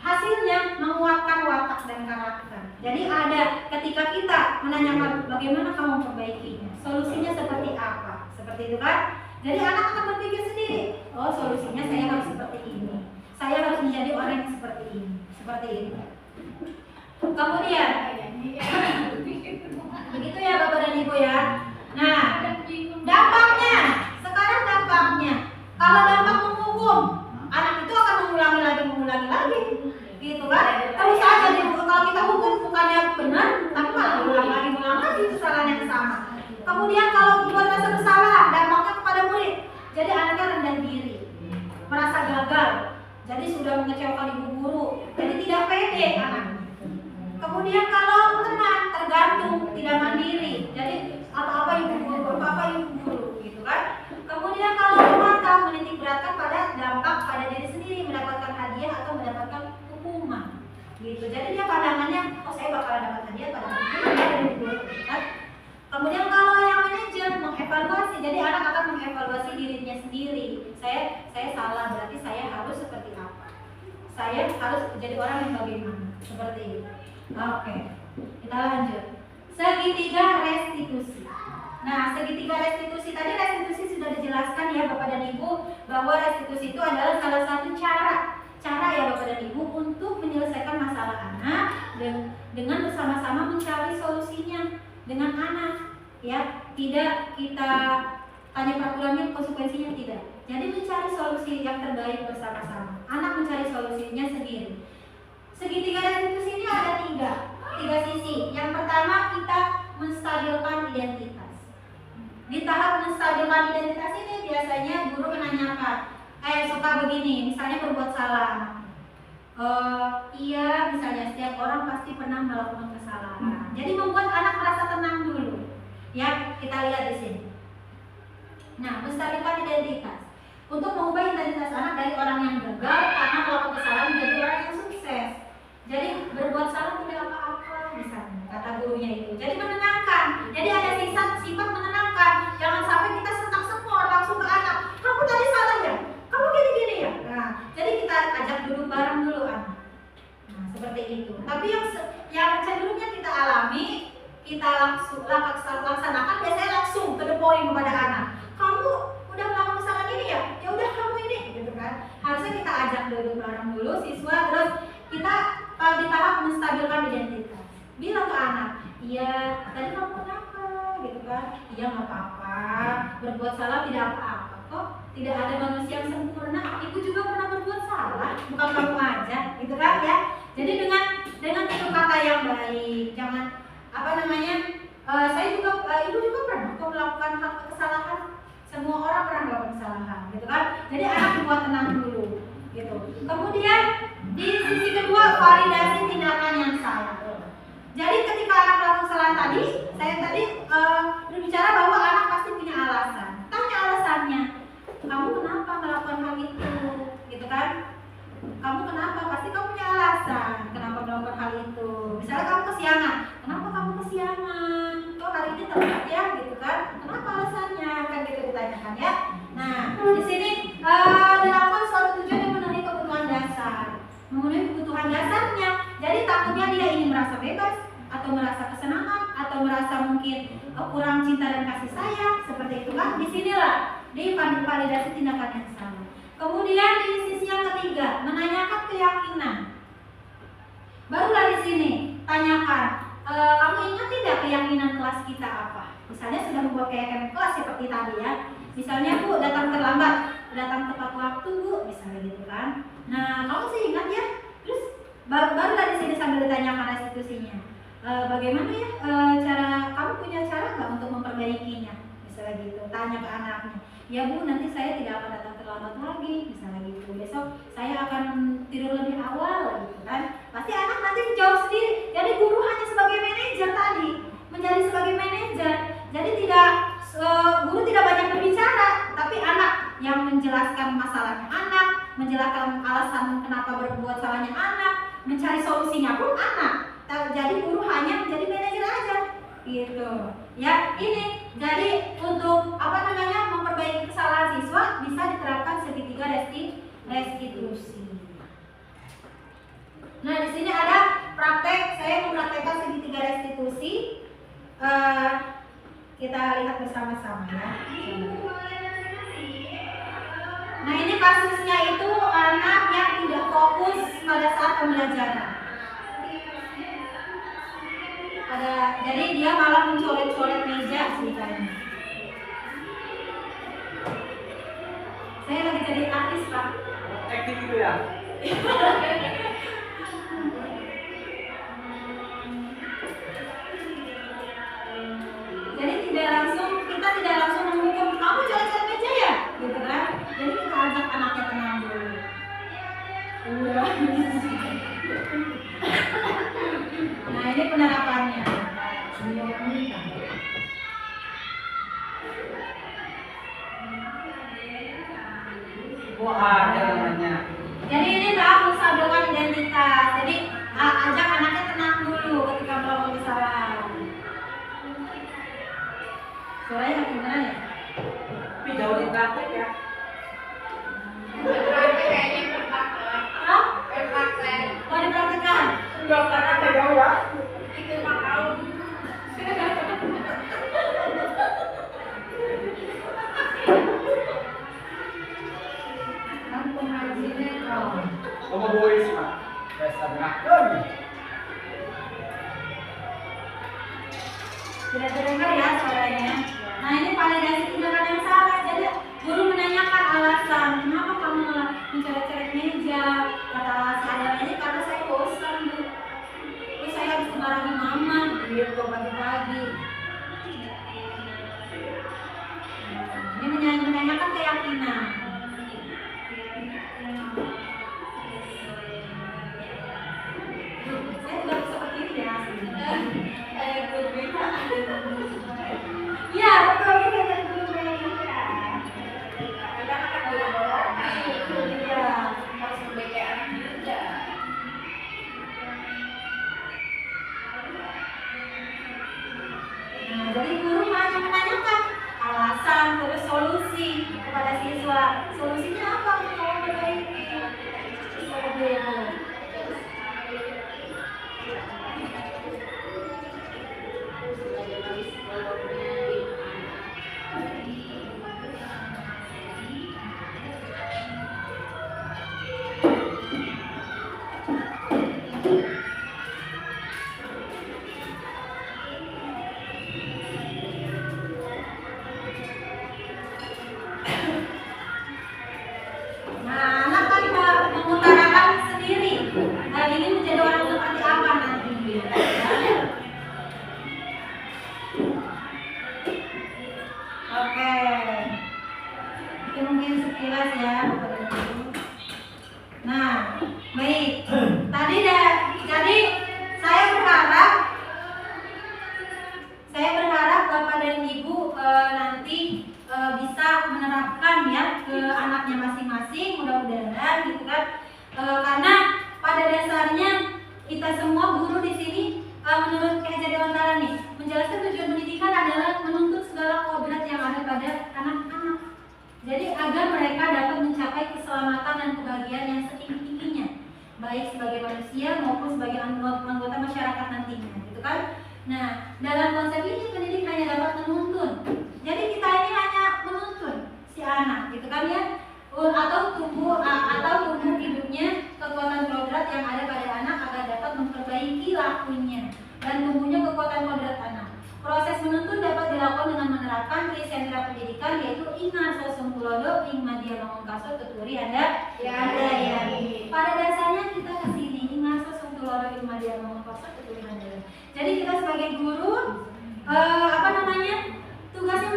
hasilnya menguatkan watak dan karakter. Jadi ada ketika kita menanyakan bagaimana kamu memperbaikinya, solusinya seperti apa, seperti itu kan? Jadi anak akan berpikir sendiri, oh solusinya saya harus seperti ini, saya harus menjadi orang yang seperti ini, seperti ini. Kemudian, begitu ya Bapak dan Ibu ya. Nah, dampaknya, sekarang dampaknya, kalau dampak menghukum, anak itu akan mengulangi lagi, gitu kan? Terus aja kalau kita hukum bukannya benar, tapi malah ulang lagi kesalahan yang sama. Kemudian kalau membuat rasa bersalah, dampaknya kepada murid. Jadi anaknya rendah diri, merasa gagal, jadi sudah mengecewakan ibu guru, jadi tidak pede anaknya. Kemudian kalau teman tergantung, tidak mandiri, jadi apa-apa ibu guru, gitu kan? Kemudian kalau pemantau menitik beratkan pada dampak pada diri sendiri, mendapatkan hadiah atau mendapatkan hukuman, gitu. Jadi dia pandangannya, oh saya bakalan dapat hadiah pada guru, kan? Kemudian kalau yang manajer mengevaluasi, jadi anak akan mengevaluasi dirinya sendiri. Saya salah, berarti saya harus seperti apa? Saya harus jadi orang yang bagaimana? Seperti itu. Oke, kita lanjut. Segitiga restitusi. Nah, segitiga restitusi tadi sudah dijelaskan ya Bapak dan Ibu bahwa restitusi itu adalah salah satu cara ya Bapak dan Ibu untuk menyelesaikan masalah anak dengan bersama-sama mencari solusinya dengan anak, ya. Tidak kita tanya peraturannya, konsekuensinya tidak. Jadi mencari solusi yang terbaik bersama-sama. Anak mencari solusinya sendiri. Segitiga restitusi ini ada 3. tiga sisi. Yang pertama kita menstabilkan identitas. Di tahap menstabilkan identitas ini biasanya guru menanyakan, suka begini, misalnya berbuat salah. Iya, misalnya setiap orang pasti pernah melakukan kesalahan. Jadi membuat anak merasa tenang dulu. Ya, kita lihat di sini. Nah, menstabilkan identitas. Untuk mengubah identitas anak dari orang yang gagal karena melakukan kesalahan menjadi orang yang sukses. Jadi berbuat salah tidak apa-apa, misalnya kata gurunya itu. Jadi menenangkan. Jadi ada sifat menenangkan. Jangan sampai kita sentak-sentak langsung ke anak. Kamu tadi salah ya? Kamu gini-gini ya? Nah, jadi kita ajak duduk bareng dulu anak. Nah, seperti itu. Tapi yang cenderungnya kita alami, kita laksanakan biasanya langsung to the point kepada anak. Kamu udah melakukan kesalahan ini ya? Ya udah kamu ini, gitu kan? Harusnya kita ajak duduk bareng dulu siswa, terus kita di tahap menstabilkan identitas. Bilang ke anak, iya tadi kamu kenapa, gitu kan? Iya nggak apa-apa, berbuat salah tidak apa-apa kok. Tidak ada manusia yang sempurna. Ibu juga pernah berbuat salah, bukan kamu aja, gitu kan ya? Jadi dengan tutur kata yang baik, jangan ibu juga pernah kok melakukan hal kesalahan. Semua orang pernah melakukan kesalahan, gitu kan? Jadi anak dibuat tenang dulu, gitu. Kemudian di sisi kedua, validasi tindakan yang salah. Jadi ketika anak melakukan kesalahan tadi, saya tadi berbicara bahwa anak pasti punya alasan. Tanya alasannya. Kamu kenapa melakukan hal itu, gitu kan? Kamu kenapa? Pasti kamu punya alasan kenapa melakukan hal itu. Misalnya kamu kesiangan, kenapa kamu kesiangan? Kok hari ini telat ya, gitu kan? Kenapa alasannya? Kan gitu ditanyakan ya. Nah, di sini dilakukan suatu tujuan yang memenuhi kebutuhan dasar, memenuhi kebutuhan dasarnya. Jadi takutnya dia ingin merasa bebas, atau merasa kesenangan, atau merasa mungkin kurang cinta dan kasih sayang, seperti itu kan? Disinilah di validasi tindakan yang salah. Kemudian di sisi yang ketiga, menanyakan keyakinan. Barulah di sini tanyakan, kamu ingat tidak keyakinan kelas kita apa? Misalnya sudah membuat keyakinan kelas seperti tadi ya. Misalnya Bu datang terlambat, datang tepat waktu Bu, misalnya gitu kan. Nah kamu sih ingat ya. Terus barulah di sini sambil ditanyakan restitusinya. Bagaimana ya kamu punya cara nggak untuk memperbaikinya? Misalnya gitu, tanya ke anaknya. Ya Bu, nanti saya tidak akan datang terlambat lagi, misalnya gitu. Besok saya akan tidur lebih awal, gitu kan. Pasti anak nanti menjawab sendiri. Jadi guru hanya sebagai manajer tadi, menjadi sebagai manajer. Jadi guru tidak banyak berbicara, tapi anak yang menjelaskan masalahnya anak, menjelaskan alasan kenapa berbuat salahnya anak, mencari solusinya pun anak. Jadi guru hanya menjadi manajer aja, gitu. Ya ini. Jadi untuk memperbaiki kesalahan siswa bisa diterapkan segitiga restitusi. Nah di sini ada praktek, saya mempraktekkan segitiga restitusi. Kita lihat bersama-sama ya. Nah ini kasusnya itu anak yang tidak fokus pada saat pembelajaran. Jadi dia malah mencoret-coret meja ceritanya. Saya lagi jadi artis Pak. Acting gitu ya? Jadi kita tidak langsung menghukum kamu coret-coret meja ya, gitu kan? Jadi kita ajak anaknya tenang dulu. Nah ini penerapannya. Oh ada namanya. Jadi ini tahap menstabilkan identitas. Jadi ajak anaknya tenang dulu ketika melakukan kesalahan. Suaranya gimana ya? Tapi jauh di praktek ya. Kayaknya berpraktek. Hah? Berpraktek. Mau dipraktekkan? Enggak praktek jauh ya. Itu makau. Kamu boys Pak. Dasar ngakon. Tidak terdengar ya suaranya. Nah ini validasi tindakan yang salah. Jadi guru menanyakan alasan kenapa kamu mencoret-coret meja. Kata saya ini karena saya bosan Bu. Terus saya habis marahin mama gitu pagi-pagi. Ini menanyakan keyakinan. Saya tidak seperti ini ya. Iya, betul kita jadi guru BK. Kita makan dulu. Iya. Harus BK anak juga. Nah, jadi guru hanya menanyakan alasan terus solusi kepada siswa. Solusinya apa untuk kamu perbaiki? Seperti itu. Nah, anak kan mengutarakan sendiri. Nah, ini menjadi orang seperti apa nanti? Oke. Itu mungkin sekilas ya. Nah, baik. Jadi saya berharap Bapak dan Ibu nanti bisa menerapkan ya ke anaknya masing-masing, mudah-mudahan gitu kan. Karena pada dasarnya kita semua guru di sini menurut Ki Hajar Dewantara nih menjelaskan tujuan pendidikan adalah menuntut segala kodrat yang ada pada anak-anak. Jadi agar mereka dapat mencapai keselamatan dan kebahagiaan yang setinggi-tingginya, baik sebagai manusia maupun sebagai anggota masyarakat nantinya, gitu kan? Nah, dalam konsep ini pendidik hanya dapat menuntun. Jadi kita ini hanya menuntun si anak, gitu kan ya? Atau tumbuh hidupnya kekuatan kodrat yang ada pada anak agar dapat memperbaiki lakunya dan tumbuhnya kekuatan kodrat anak. Proses menuntun dapat dilakukan dengan menerapkan trisentra pendidikan, yaitu ingat sosum tulodo ing madya mangungkaso tuturi ada ya. Pada dasarnya kita kesini ingat sosum tulodo ing madya mangungkaso tuturi ada. Jadi kita sebagai guru tugasnya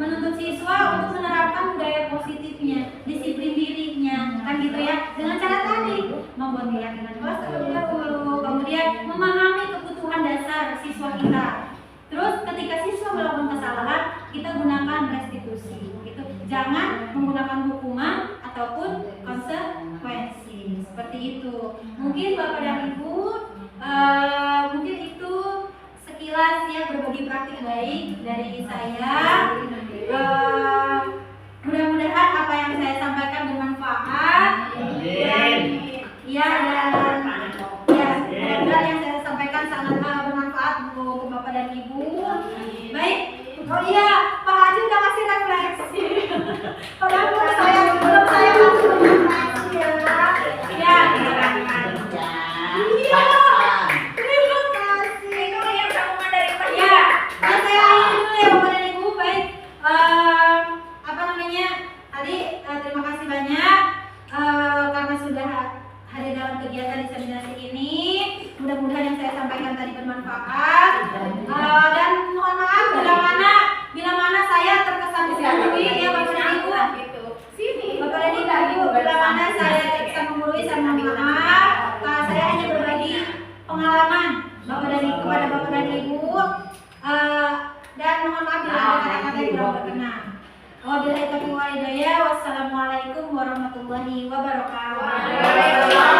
menuntun siswa untuk menerapkan budaya positifnya, disiplin dirinya, kan gitu ya. Dengan cara tadi membuat keyakinan kelas terlebih dahulu, kemudian memahami kebutuhan dasar siswa kita. Terus ketika siswa melakukan kesalahan, kita gunakan restitusi, gitu. Jangan menggunakan hukuman ataupun konsekuensi, seperti itu. Mungkin Bapak dan Ibu, mungkin itu sekilas ya berbagi praktik baik dari saya. Mudah-mudahan apa yang saya sampaikan bermanfaat. Mudah-mudahan yang saya sampaikan sangat bermanfaat untuk Bapak dan Ibu. Baik. Oh iya, Pak Haji udah kasih refleksi. Padahal belum saya langsung refleksi ya. Ya, terima kasih. Iya. Terima kasih. Itu yang sambungan dari Pak. Ya, saya akhiri dulu ya Bapak dan Ibu. Baik. Tadi terima kasih banyak karena sudah hadir dalam kegiatan diseminasi ini. Mudah-mudahan yang saya sampaikan tadi bermanfaat. Dan mohon maaf bila mana saya terkesan menggurui ya Bapak dan Ibu. Bapak dan Ibu, bila mana saya terkesan menggurui, saya mohon maaf. Saya hanya berbagi pengalaman kepada Bapak dan Ibu. Dan mohon maaf bila ada kata-kata yang kurang berkenan. Wabillahi taufiq wal hidayah. Wassalamualaikum warahmatullahi wabarakatuh.